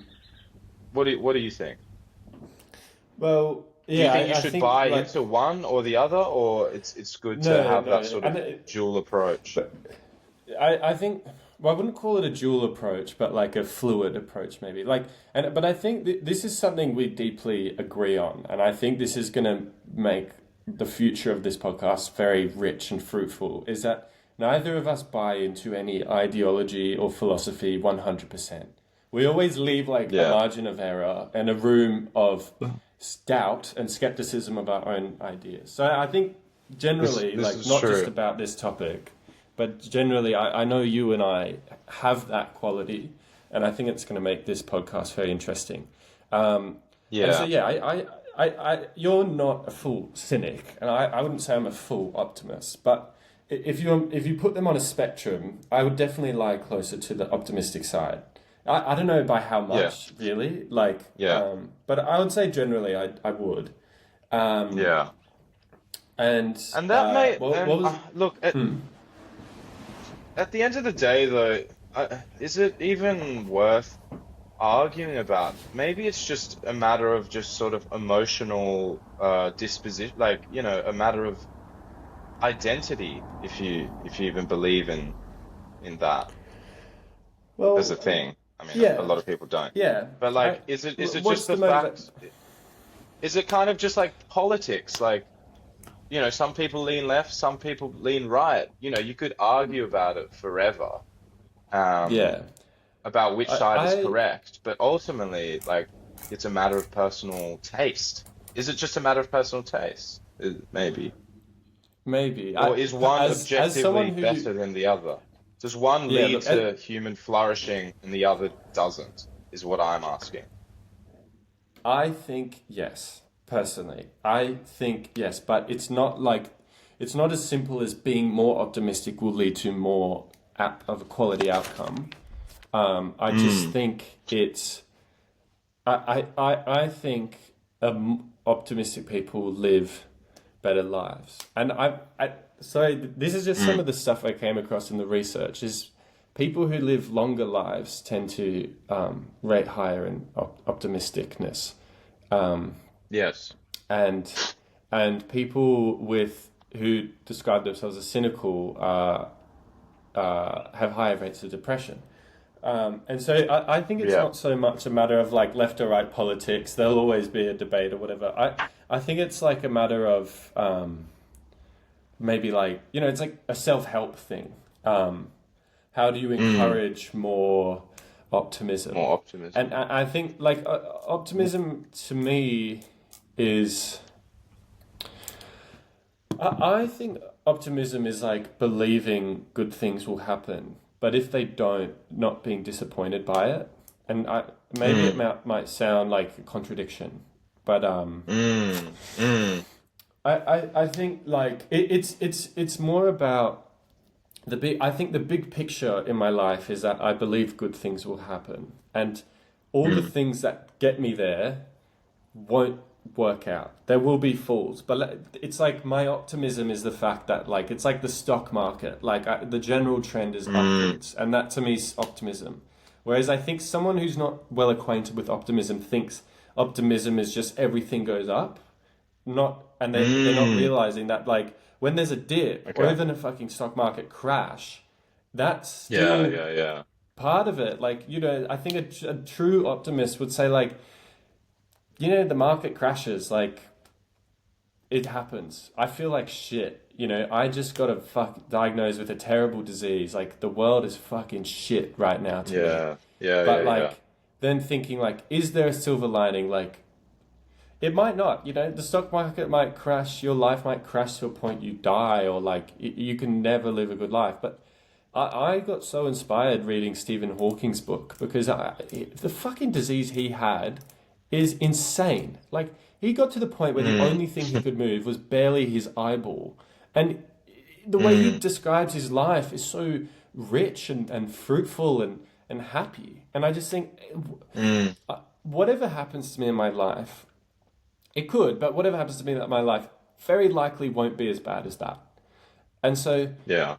what do you think? Well, Do you yeah, think you I should think buy like into one or the other, or it's good to no, have that no, sort of dual approach? but I think well, I wouldn't call it a dual approach, but like a fluid approach maybe. But I think this is something we deeply agree on, and I think this is going to make the future of this podcast very rich and fruitful. Is that neither of us buy into any ideology or philosophy 100%. We always leave like a Yeah, margin of error and a room of doubt and skepticism of our own ideas. So I think this generally, this like is not just true. about this topic, but generally, I know you and I have that quality, and I think it's going to make this podcast very interesting. Um, and so, Yeah, yeah, you're not a full cynic, and I wouldn't say I'm a full optimist, but if you put them on a spectrum, I would definitely lie closer to the optimistic side. I don't know by how yeah, much, really, like, yeah, but I would say generally I would. Um, yeah. and And that may what and was look at the end of the day, though, is it even worth arguing about? Maybe it's just a matter of just sort of emotional disposition, like, a matter of identity, if you even believe in that as a well, thing. I mean, a yeah, lot of people don't. yeah. But like, is it What's just the the motive? fact? Is it kind of just like politics? Like, some people lean left, some people lean right. You could argue about it forever, Yeah, about which I, side is I correct. But ultimately, like, it's a matter of personal taste. Is it just a matter of personal taste? Maybe. maybe Or is one as someone objectively who better than the other? Does one yeah lead look to human flourishing and the other doesn't? Is what I'm asking. I think yes. Personally, I think yes, but it's not as simple as being more optimistic will lead to more of a quality outcome. I just Mm, think it's I think optimistic people live better lives. And so this is just some mm. of the stuff I came across in the research is people who live longer lives tend to rate higher in optimisticness. Um, Yes. and and people with who describe themselves as cynical have higher rates of depression. And so I think it's Yeah. not so much a matter of like left or right politics. There'll always be a debate or whatever. I think it's like a matter of maybe like it's like a self help thing. How do you Mm. encourage more optimism? More optimism. And I think like optimism to me is I think optimism is like believing good things will happen, but if they don't, not being disappointed by it. And maybe it Mm. might sound like a contradiction, but Mm. Mm. I think like it's more about the big. I think the big picture in my life is that I believe good things will happen, and all the Mm. things that get me there won't work out. There will be falls, but it's like my optimism is the fact that like it's like the stock market. Like the general trend is Mm. upwards, and that to me is optimism. Whereas I think someone who's not well acquainted with optimism thinks optimism is just everything goes up, not and they're not Mm. realizing that like when there's a dip or Okay. even a fucking stock market crash, that's Yeah, still yeah, yeah. part of it. Like, I think a true optimist would say like, the market crashes, like it happens. I feel like shit. I just got diagnosed with a terrible disease. Like the world is fucking shit right now to me. Yeah, yeah, yeah, But yeah. like then thinking like, is there a silver lining? Like it might not. The stock market might crash. Your life might crash to a point you die, or like you can never live a good life. But I got so inspired reading Stephen Hawking's book because the fucking disease he had is insane. Like he got to the point where the Mm. only thing he could move was barely his eyeball, and the way he Mm. describes his life is so rich and fruitful and happy. And I just think Mm. whatever happens to me in my life, it could, but whatever happens to me in my life very likely won't be as bad as that. And so Yeah.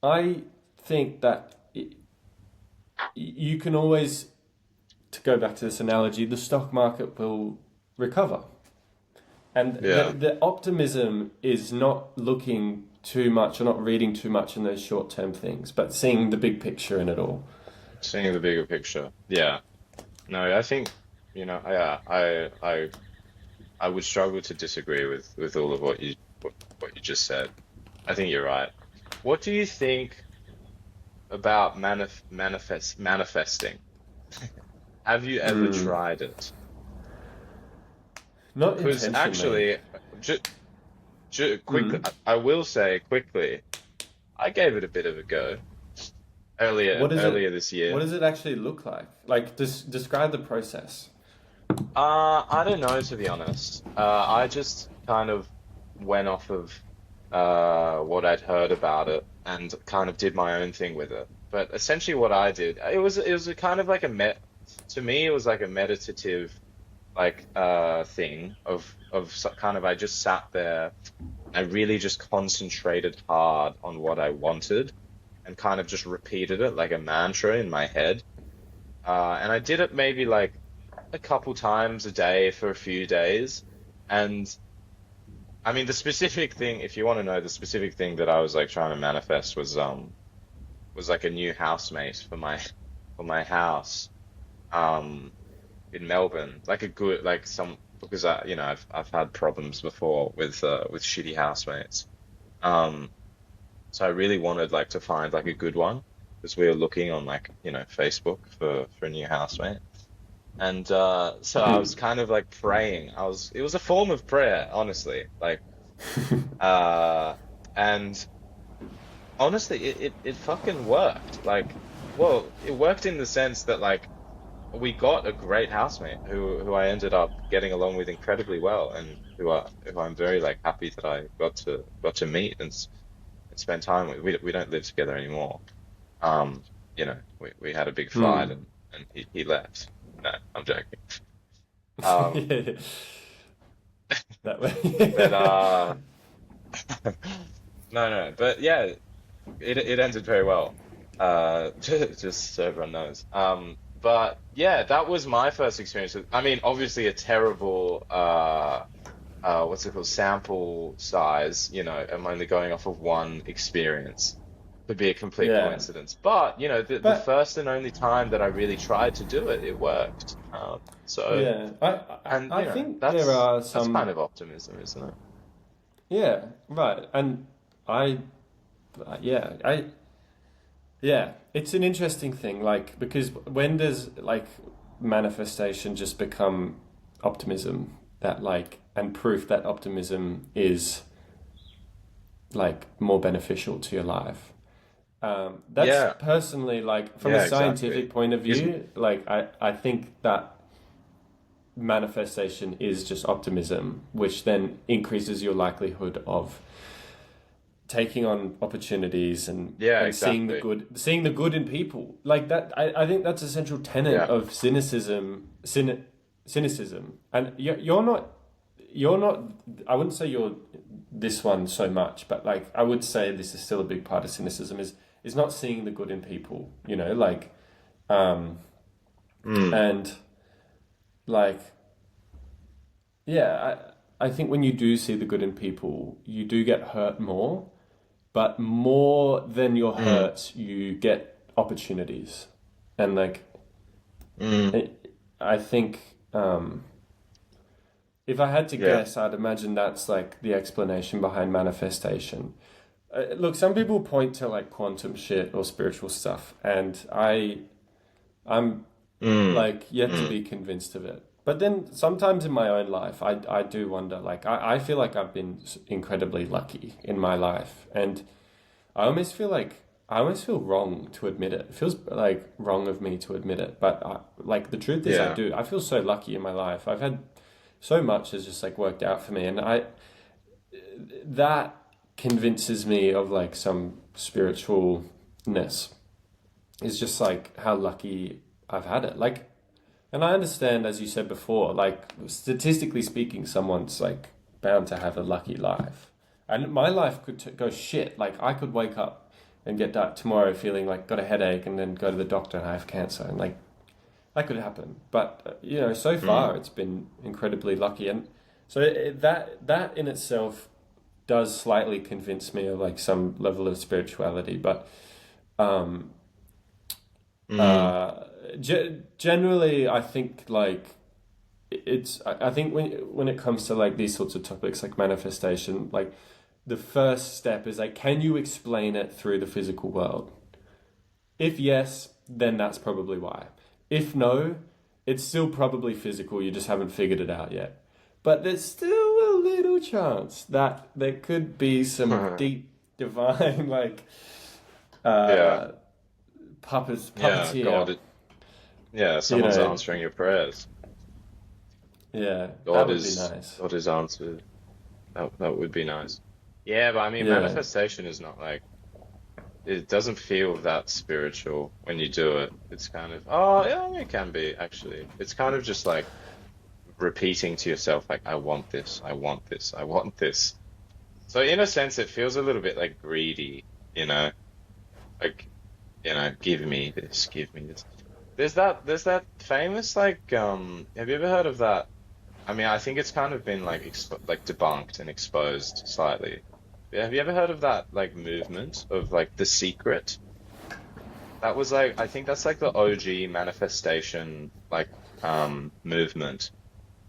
I think that you can always, to go back to this analogy, the stock market will recover. And Yeah. the optimism is not looking too much or not reading too much in those short term things, but seeing the big picture in it all. Seeing the bigger picture. Yeah. No, I think, yeah, I would struggle to disagree with all of what you just said. I think you're right. What do you think about manifesting? Have you ever Mm. tried it? Not Because intentionally. actually, quickly, Mm. I will say quickly, I gave it a bit of a go What is earlier it? this What year. does it actually look like? Like, describe the process. I don't know, to be honest. I just kind of went off of what I'd heard about it and kind of did my own thing with it. But essentially, what I did, it was a kind of like to me, it was like a meditative like thing kind of I just sat there. I really just concentrated hard on what I wanted and kind of just repeated it like a mantra in my head. And I did it maybe like a couple times a day for a few days. And I mean, the specific thing, if you want to know, the specific thing that I was like trying to manifest was like a new housemate for my house in Melbourne, like a good like some because I've had problems before with shitty housemates. Um, so I really wanted like to find like a good one because we were looking on like Facebook for a new housemate. And so I was Mm. kind of like praying. It was a form of prayer, honestly. Like, uh, and honestly, it fucking worked. Like, well, it worked in the sense that like we got a great housemate who I ended up getting along with incredibly well, and who I'm very like happy that I got to meet and spend time with. We don't live together anymore. We had a big fight, Mm. and he left. No, I'm joking. Um, Yeah, that but way. no, no, but yeah, it ended very well. Just so everyone knows. But yeah, that was my first experience with, I mean, obviously a terrible what's it called, sample size. I'm only going off of one experience. Could be a complete Yeah, coincidence. But, the but first and only time that I really tried to do it, it worked. So, yeah, and I think there that's are that's kind some. of optimism, isn't it? Yeah, right, and I yeah, yeah, it's an interesting thing, like because when does like manifestation just become optimism that like and proof that optimism is like more beneficial to your life? That's Yeah, personally like from a yeah, exactly. scientific point of Because view, like I think that manifestation is just optimism, which then increases your likelihood of taking on opportunities Yeah, and exactly. seeing the good in people. Like that, I think that's a central tenet Yeah. of cynicism. And you're not, I wouldn't say you're this one so much, but like, I would say this is still a big part of cynicism is not seeing the good in people, you know, like, Mm. and like, yeah, I think when you do see the good in people, you do get hurt more, but more than your Mm. hurts, you get opportunities. And like, Mm. I think if I had to Yeah. guess, I'd imagine that's like the explanation behind manifestation. Look, some people point to like quantum shit or spiritual stuff, and I'm Mm. like yet to Mm. be convinced of it. But then sometimes in my own life, I do wonder, like, I feel like I've been incredibly lucky in my life. And I almost feel wrong to admit it. It feels like wrong of me to admit it. But like the truth is I Yeah. do. I feel so lucky in my life. I've had so much has just like worked out for me. And that convinces me of like some spiritualness. Is just like how lucky I've had it. Like, and I understand, as you said before, like statistically speaking, someone's like bound to have a lucky life, and my life could go shit. Like, I could wake up and get that tomorrow feeling like got a headache, and then go to the doctor and I have cancer, and like that could happen. But you know, so Mm. far it's been incredibly lucky, and so that in itself does slightly convince me of like some level of spirituality, but um, Mm. uh, generally, I think like I think when it comes to like these sorts of topics like manifestation, like the first step is like, can you explain it through the physical world? If yes, then that's probably why. If no, it's still probably physical. You just haven't figured it out yet. But there's still a little chance that there could be some deep divine like Yeah. uh, Yeah. puppeteer. God. Yeah. You Someone's know, answering your prayers. yeah, that God would be is nice. God is answered. That would be nice. Yeah, but I mean, Yeah. manifestation is not like it doesn't feel that spiritual when you do it. It's kind of, oh, yeah, it can be actually. It's kind of just like repeating to yourself, like, I want this, I want this, I want this. So in a sense, it feels a little bit like greedy, you know, like, give me this, give me this. There's that famous like, have you ever heard of that? I mean, I think it's kind of been like like debunked and exposed slightly. Yeah, have you ever heard of that like movement of like The Secret? That was like I think that's like the OG manifestation like movement.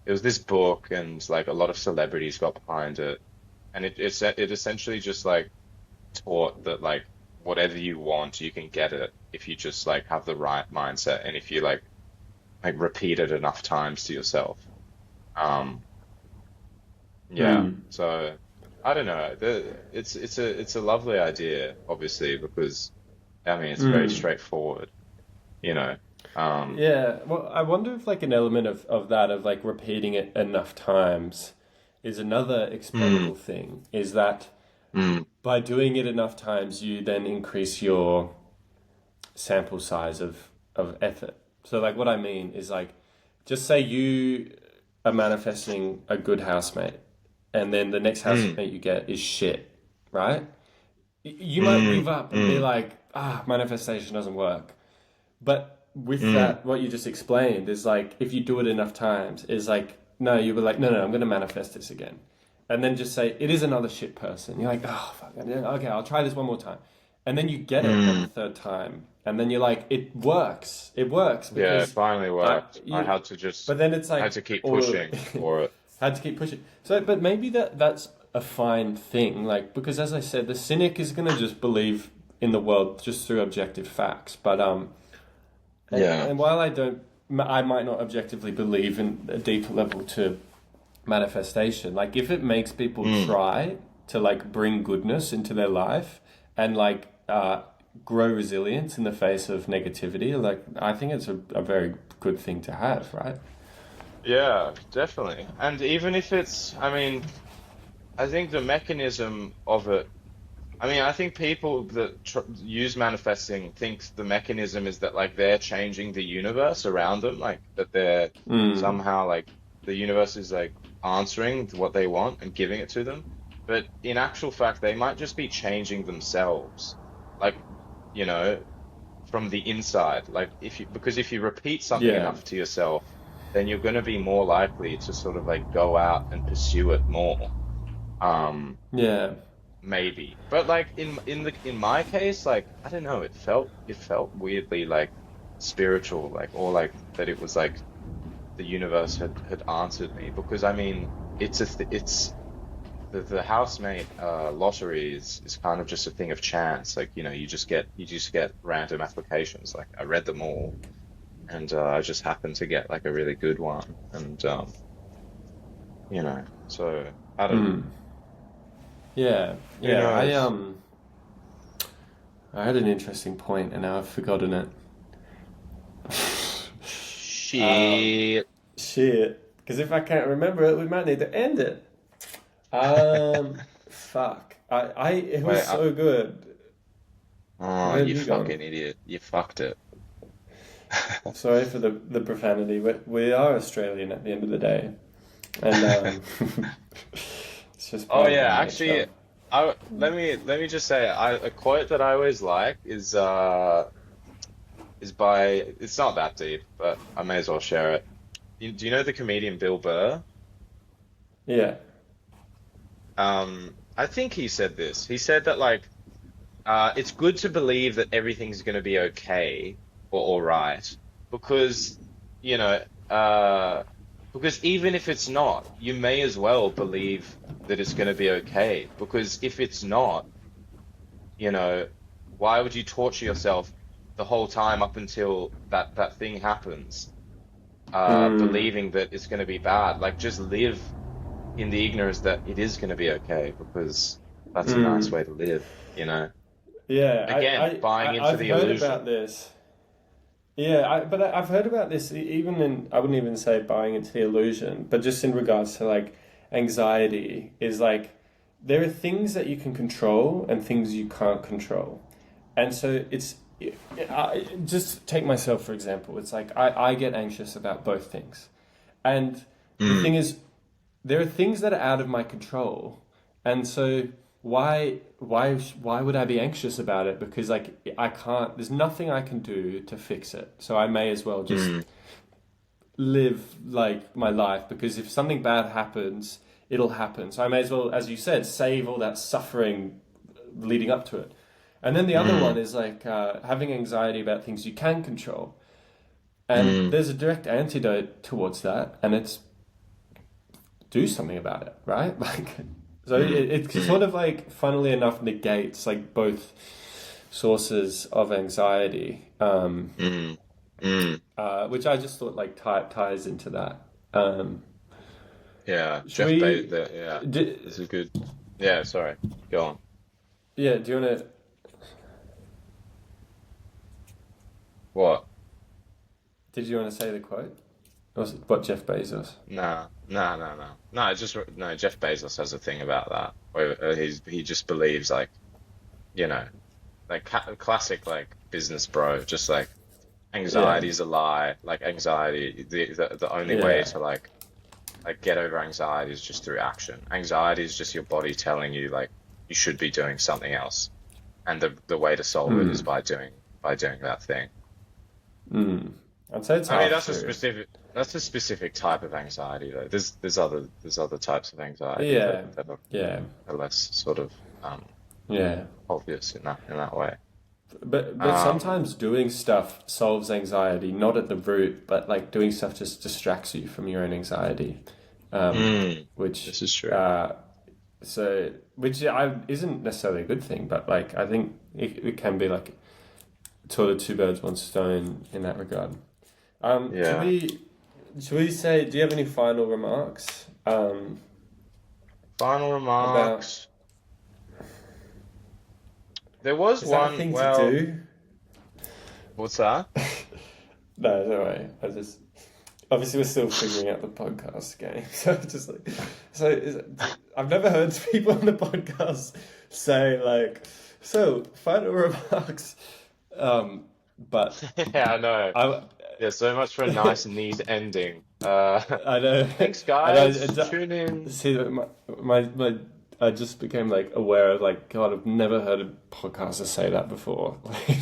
It was this book and like a lot of celebrities got behind it. And it essentially just like taught that like whatever you want, you can get it if you just like have the right mindset and if you like repeat it enough times to yourself. Um Yeah. Mm. So I don't know. It's a lovely idea, obviously, because I mean it's very Mm. straightforward, you know. Um Yeah. Well, I wonder if like an element of that of like repeating it enough times is another mm, explainable thing. Is that mm, by doing it enough times, you then increase your sample size of effort. So like what I mean is like, just say you are manifesting a good housemate, and then the next mm, housemate you get is shit, right? You might mm, give up and be mm, like, manifestation doesn't work. But with mm, that, what you just explained is like, if you do it enough times, is like, no, you were like, no, no, I'm going to manifest this again. And then just say, it is another shit person. You're like, oh, fuck, okay, I'll try this one more time. And then you get it on the mm. third time. And then you're like, it works. It works Yeah, it because finally worked. I you, had to just but then it's I had like, to keep or pushing for it. had to keep pushing. So, but maybe that's a fine thing. Like, because as I said, the cynic is going to just believe in the world just through objective facts. But, Yeah. and while I might not objectively believe in a deeper level to manifestation. Like, if it makes people Mm, try to like bring goodness into their life and like grow resilience in the face of negativity, like I think it's a very good thing to have, right? Yeah, definitely. And even if it's, I mean, I think the mechanism of it, I mean, I think people that tr use manifesting think the mechanism is that like they're changing the universe around them, like that they're Mm. somehow like the universe is like answering to what they want and giving it to them. But in actual fact, they might just be changing themselves. Like, you know, from the inside. Like if you because if you repeat something Yeah. enough to yourself, then you're going to be more likely to sort of like go out and pursue it more. Um, Yeah. maybe. But like in my case, like I don't know, it felt weirdly like spiritual, like or like that it was like the universe had answered me because I mean it's the housemate lottery is kind of just a thing of chance. Like, you just get random applications. Like I read them all and I just happened to get like a really good one. And so I don't know. Mm. Yeah. Who Yeah. knows? I had an interesting point and now I've forgotten it. Um, Shit. Shit. Because if I can't remember it, we might need to end it. Fuck. It was Wait, so good. oh, Where have you you gone? fucking idiot. You fucked it. Sorry for the profanity. We are Australian at the end of the day, and it's just Oh part of yeah, our nature. actually, let me just say, a quote that I always like is by it's not that deep, but I may as well share it. Do you know the comedian Bill Burr? Yeah. I think he said this. He said that like it's good to believe that everything's going to be okay or all right because you know because even if it's not, you may as well believe that it's going to be okay because if it's not, you know, why would you torture yourself the whole time up until that thing happens, Mm, believing that it's going to be bad? Like just live in the ignorance that it is going to be okay because that's a nice mm. way to live, you know? Yeah. Again, buying into I've the heard about illusion. this. Yeah, I've heard about this even in I wouldn't even say buying into the illusion, but just in regards to like anxiety is like there are things that you can control and things you can't control. And so just take myself for example. It's like I get anxious about both things. And the Mm, thing is, there are things that are out of my control. And so why would I be anxious about it? Because like I can't there's nothing I can do to fix it. So I may as well just mm, live like my life because if something bad happens, it'll happen. So I may as well, as you said, save all that suffering leading up to it. And then the other one mm, is like having anxiety about things you can control. And mm, there's a direct antidote towards that, and it's do something about it, right? Like, so mm, it mm, sort of like, funnily enough, negates like both sources of anxiety, mm, mm. which I just thought like ties into that. Yeah, Should Jeff Bezos. we? Yeah, D this is good. Yeah, sorry. Go on. yeah, do you want to? What? Did you want to say the quote? Or was it what Jeff Bezos? Nah, nah, nah, nah. No, no. Jeff Bezos has a thing about that, where he just believes like you know, like classic like business bro, just like Yeah, anxiety is a lie. Like anxiety, the only way yeah, to like get over anxiety is just through action. Anxiety is just your body telling you like you should be doing something else, and the way to solve it is mm, by doing that thing. mm. I'd say it's I mean, half that's a true. specific that's a specific type of anxiety though. There's other types of anxiety that Yeah, that are, yeah, are less sort of yeah. obvious in that way. But Um, sometimes doing stuff solves anxiety, not at the root, but like doing stuff just distracts you from your own anxiety, um, mm, which this is true. uh, which isn't necessarily a good thing, but like I think it can be like sort of two birds, one stone in that regard. Um, should Yeah. we should we say? Do you have any final remarks Final about? remarks. There was Is that a one. thing to Well, do? what's that? No, no way. I just obviously we're still figuring out the podcast game. So just like, I've never heard people on the podcast say like, so final remarks. But Yeah, I know. I, Yeah, so much for a nice, neat ending. I know, Thanks, I know. guys. Tune in. See, my, I just became like aware of like, God, I've never heard a podcaster say that before.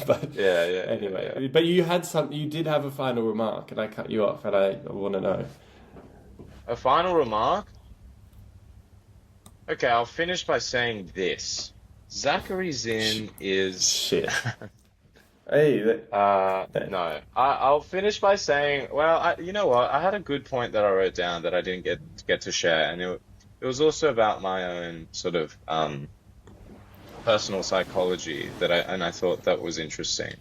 But Yeah, yeah, yeah, yeah. anyway, but you did have a final remark, and I cut you off, and I want to know. A final remark? Okay, I'll finish by saying this. Zachary Zinn is Shit. Hey, no. I'll finish by saying, well, you know what? I had a good point that I wrote down that I didn't get to share, and it was also about my own sort of personal psychology I thought that was interesting.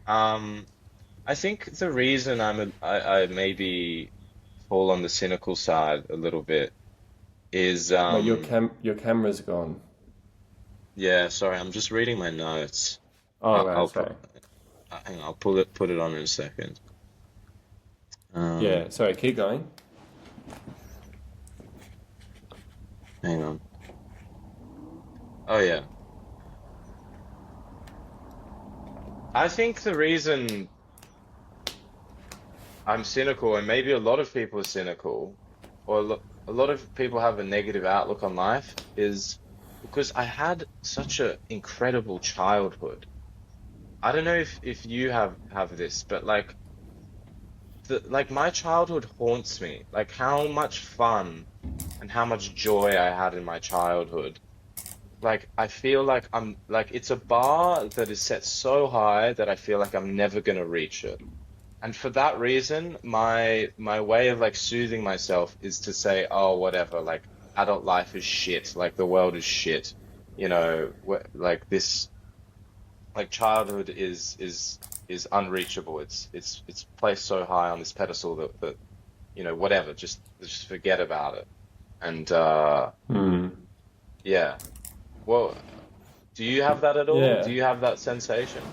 I think the reason I maybe fall on the cynical side a little bit is wait, your camera's gone. yeah, sorry, I'm just reading my notes. Oh, right, I'll sorry. hang on, I'll put it on in a second. Yeah, sorry. Keep going. Hang on. Oh yeah. I think the reason I'm cynical, and maybe a lot of people are cynical, or a lot of people have a negative outlook on life, is because I had such an incredible childhood. I don't know if you have this, but like my childhood haunts me. Like how much fun and how much joy I had in my childhood. Like I feel like I'm like it's a bar that is set so high that I feel like I'm never gonna reach it. And for that reason, my way of like soothing myself is to say, oh, whatever, like adult life is shit, like the world is shit, like this, like childhood is unreachable. It's placed so high on this pedestal that whatever, just forget about it. And Hmm. yeah, well, do you have that at all? Do Yeah. you have that sensation?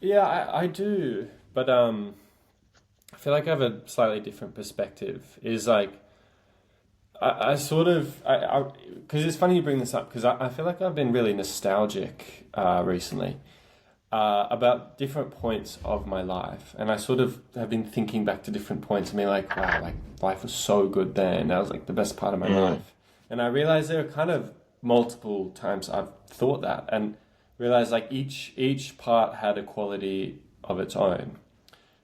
Yeah, I do, but I feel like I have a slightly different perspective. Is like I sort of because it's funny you bring this up because I feel like I've been really nostalgic recently about different points of my life, and I sort of have been thinking back to different points and being like, wow, like life was so good then. That was like the best part of my Mm, life, and I realized there are kind of multiple times I've thought that and realized like each part had a quality of its own.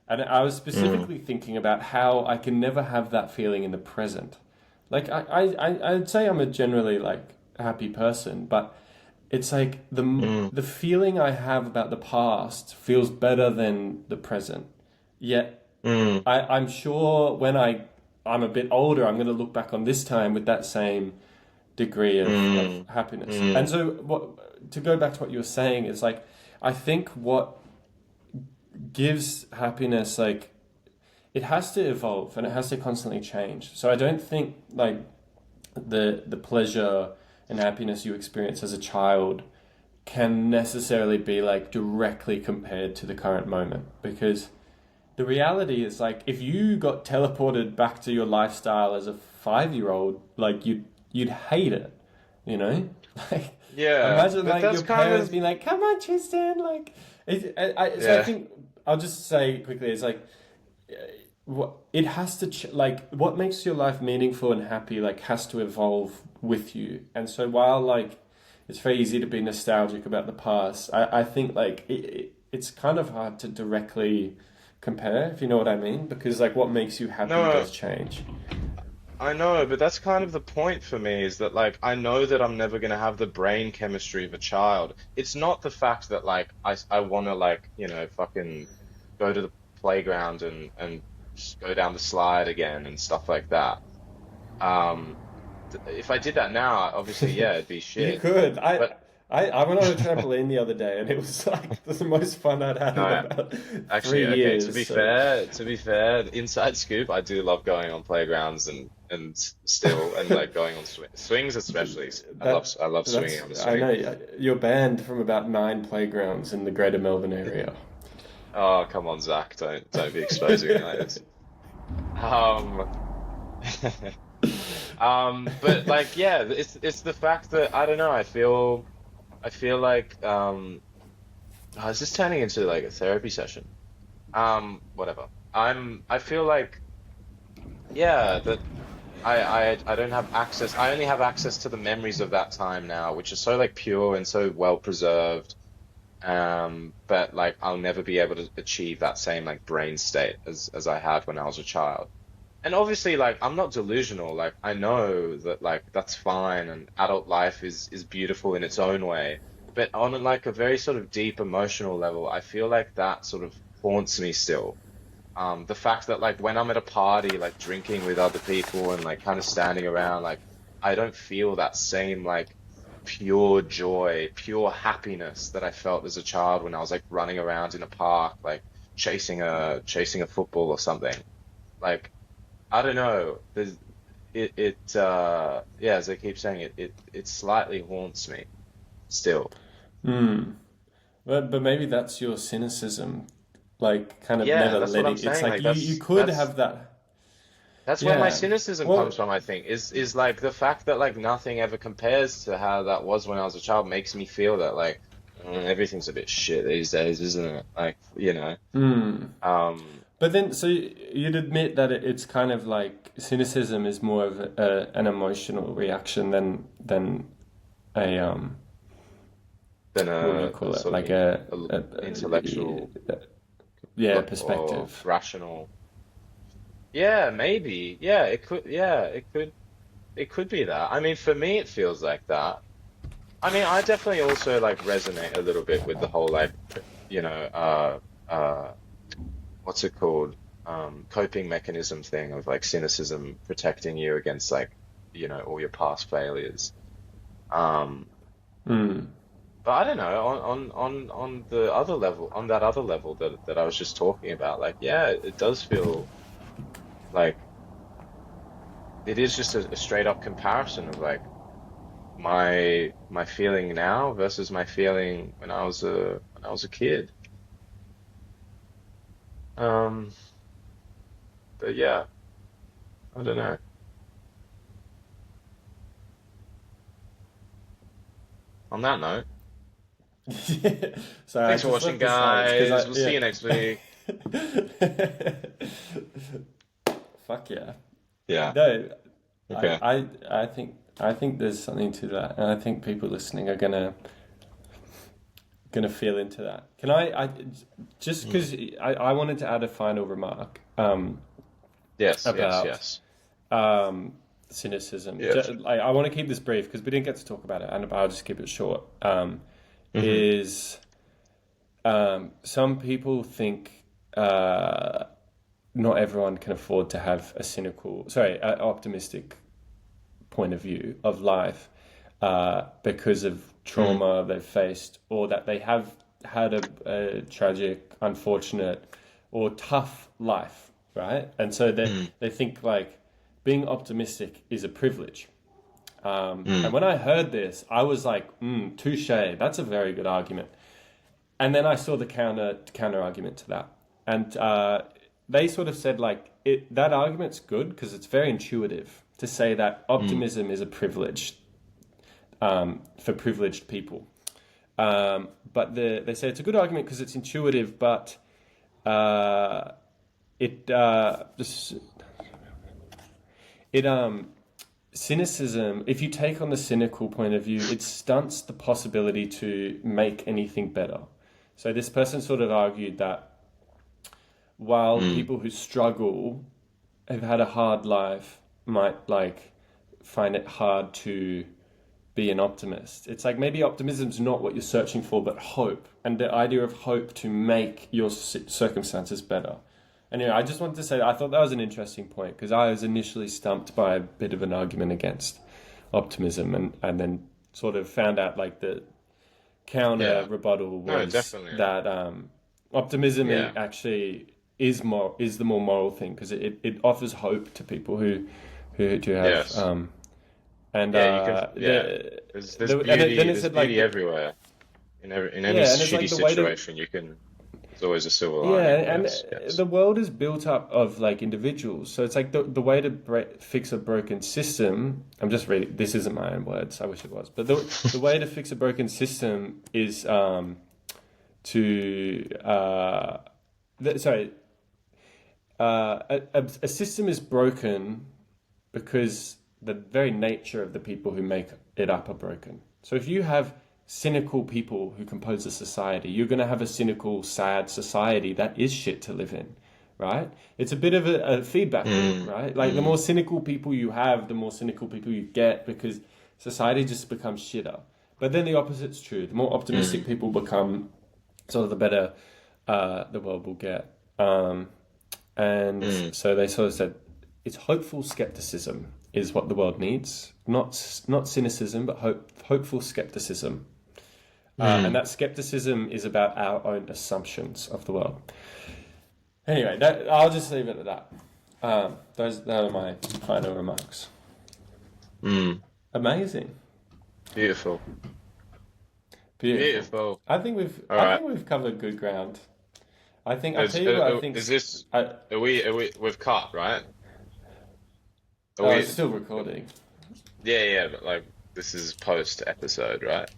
And I was mm, specifically thinking about how I can never have that feeling in the present. Like I'd say I'm a generally like happy person, but it's like mm, the feeling I have about the past feels better than the present. Yet mm, I'm sure when I'm a bit older, I'm going to look back on this time with that same degree of mm, happiness. And mm, so what to go back to what you were saying is like I think what gives happiness like it has to evolve and it has to constantly change. So I don't think like the pleasure and happiness you experience as a child can necessarily be like directly compared to the current moment because the reality is like if you got teleported back to your lifestyle as a 5-year old, like you'd hate it, you know? Like yeah, imagine but like that's your kind parents of being like, "Come on, Tristan!" Like, so I yeah. think I'll just say quickly, it's like what it has to like what makes your life meaningful and happy like has to evolve with you. And so while like it's very easy to be nostalgic about the past, I think like it's kind of hard to directly compare, if you know what I mean, because like what makes you happy No, does change. I know, but that's kind of the point for me is that like I know that I'm never gonna have the brain chemistry of a child. It's not the fact that like I wanna like, fucking go to the playground and just go down the slide again and stuff like that. Um, if I did that now, obviously, yeah, it'd be You shit. could. But I went on a trampoline the other day and it was like the most fun I'd had in no, about actually, three okay, years. So to be fair, inside scoop, I do love going on playgrounds and still and like going on swings especially. I love swinging that's on the I swing. know you're banned from about 9 playgrounds in the Greater Melbourne area. Oh, come on, Zach, don't be exposing me like this. Um, but like, yeah, it's the fact that I don't know. I feel like oh, is this turning into like a therapy session? Whatever. I feel like yeah that I don't have access. I only have access to the memories of that time now, which are so like pure and so well preserved. But like I'll never be able to achieve that same like brain state as I had when I was a child. And obviously, like, I'm not delusional. Like, I know that, like, that's fine, and adult life is beautiful in its own way. But on like a very sort of deep emotional level, I feel like that sort of haunts me still. The fact that like when I'm at a party, like drinking with other people and like kind of standing around, like I don't feel that same like pure joy, pure happiness that I felt as a child when I was like running around in a park, like chasing a football or something. Like. I don't know. Yeah, as I keep saying it slightly haunts me still. Hmm. But maybe that's your cynicism, like kind of Yeah, never that's what I'm letting. It's saying. like Like you could have that. that's where my Yeah. cynicism comes Well, from, I think, is like the fact that like nothing ever compares to how that was when I was a child makes me feel that like everything's a bit shit these days, isn't it? Like, you know. hmm. Um But then, so you'd admit that it's kind of like cynicism is more of an emotional reaction than a than what do you a call it? sort of Like intellectual yeah, or perspective. rational. Yeah, maybe. Yeah, it could. Yeah, it could be that. I mean, for me, it feels like that. I mean, I definitely also like resonate a little bit with the whole like, you know, what's it called? Coping mechanism thing of like cynicism protecting you against like, all your past failures. Um, Hmm. but I don't know, on the other level, on that other level that I was just talking about, like, yeah, it does feel like it is just a straight up comparison of like my feeling now versus my feeling when I was a kid. Um, but yeah, I don't know. On that note, So I thanks for just watching, left the slides because guys. I We'll see yeah you next yeah. week. Fuck yeah. Yeah. No, Okay. I think there's something to that, and I think people listening are gonna feel into that. Can I just Hmm. because I wanted to add a final remark Yes, yes, about yes. um, cynicism. Yes. I want to keep this brief because we didn't get to talk about it, and I'll just keep it short. Hmm. Is some people think not everyone can afford to have optimistic point of view of life because of Mm, trauma they've faced, or that they have had a tragic, unfortunate, or tough life, right? And so mm, they think like being optimistic is a privilege. And mm, when I heard this, I was like, touche, that's a very good argument. And then I saw the counter argument to that, and they sort of said like that argument's good because it's very intuitive to say that mm, optimism is a privilege for privileged people. But they say it's a good argument because it's intuitive, but uh, it it cynicism. If you take on the cynical point of view, it stunts the possibility to make anything better. So this person sort of argued that while mm, people who struggle have had a hard life might like find it hard to be an optimist. It's like maybe optimism's not what you're searching for, but hope and the idea of hope to make your circumstances better. Anyway, I just wanted to say that I thought that was an interesting point because I was initially stumped by a bit of an argument against optimism, and then sort of found out like the counter yeah. rebuttal No, was definitely. that optimism Yeah. actually is the more moral thing because it offers hope to people who do have Yes. and Yeah, you can, yeah. There's then beauty, it there's said like beauty everywhere. In any yeah, and it's shitty like the way to situation, you can. There's always a silver Yeah, lining. and Yes, yes. the world is built up of like individuals. So it's like the way to fix a broken system. I'm just reading. This isn't my own words. I wish it was. But the way to fix a broken system is to sorry. A system is broken because the very nature of the people who make it up are broken. So if you have cynical people who compose a society, you're going to have a cynical, sad society that is shit to live in, right? It's a bit of a feedback loop, right? Like the more cynical people you have, the more cynical people you get because society just becomes shitter. But then the opposite's true. The more optimistic people become, sort of the better the world will get. So they sort of said, it's hopeful skepticism is what the world needs. Not cynicism, but hopeful skepticism. And that skepticism is about our own assumptions of the world. Anyway, I'll just leave it at that. Those are my final remarks. Amazing. Beautiful. Beautiful. I think we've covered good ground. I think I'll tell you what I think. Is this? Are we've cut, right? It's still recording. Yeah, but like this is post episode, right?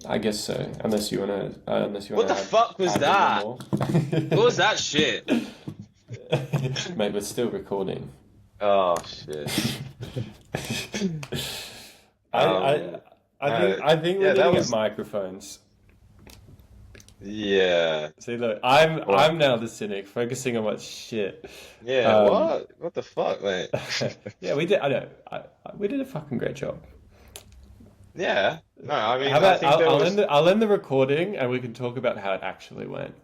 I guess so. Unless you wanna. What the fuck was that? What was that shit? Mate, we're still recording. Oh shit. I think we're gonna get microphones. Yeah. See, look, I'm now the cynic, focusing on what's shit. Yeah. What the fuck, mate? Yeah, we did. I know. We did a fucking great job. Yeah. No, I mean, How about I think I'll end the recording and we can talk about how it actually went.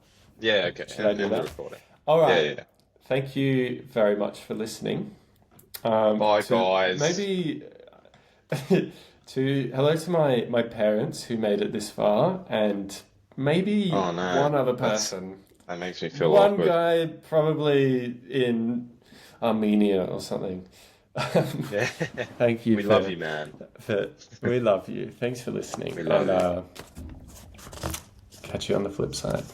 Yeah. Okay. Should I do that? Recording. All right. Yeah. Thank you very much for listening. Bye, guys. Maybe hello to my parents who made it this far, and maybe one other person. That makes me feel one awkward. guy probably in Armenia or something. Yeah. Thank you. We love you, man. We love you. Thanks for listening. We love you. Catch you on the flip side.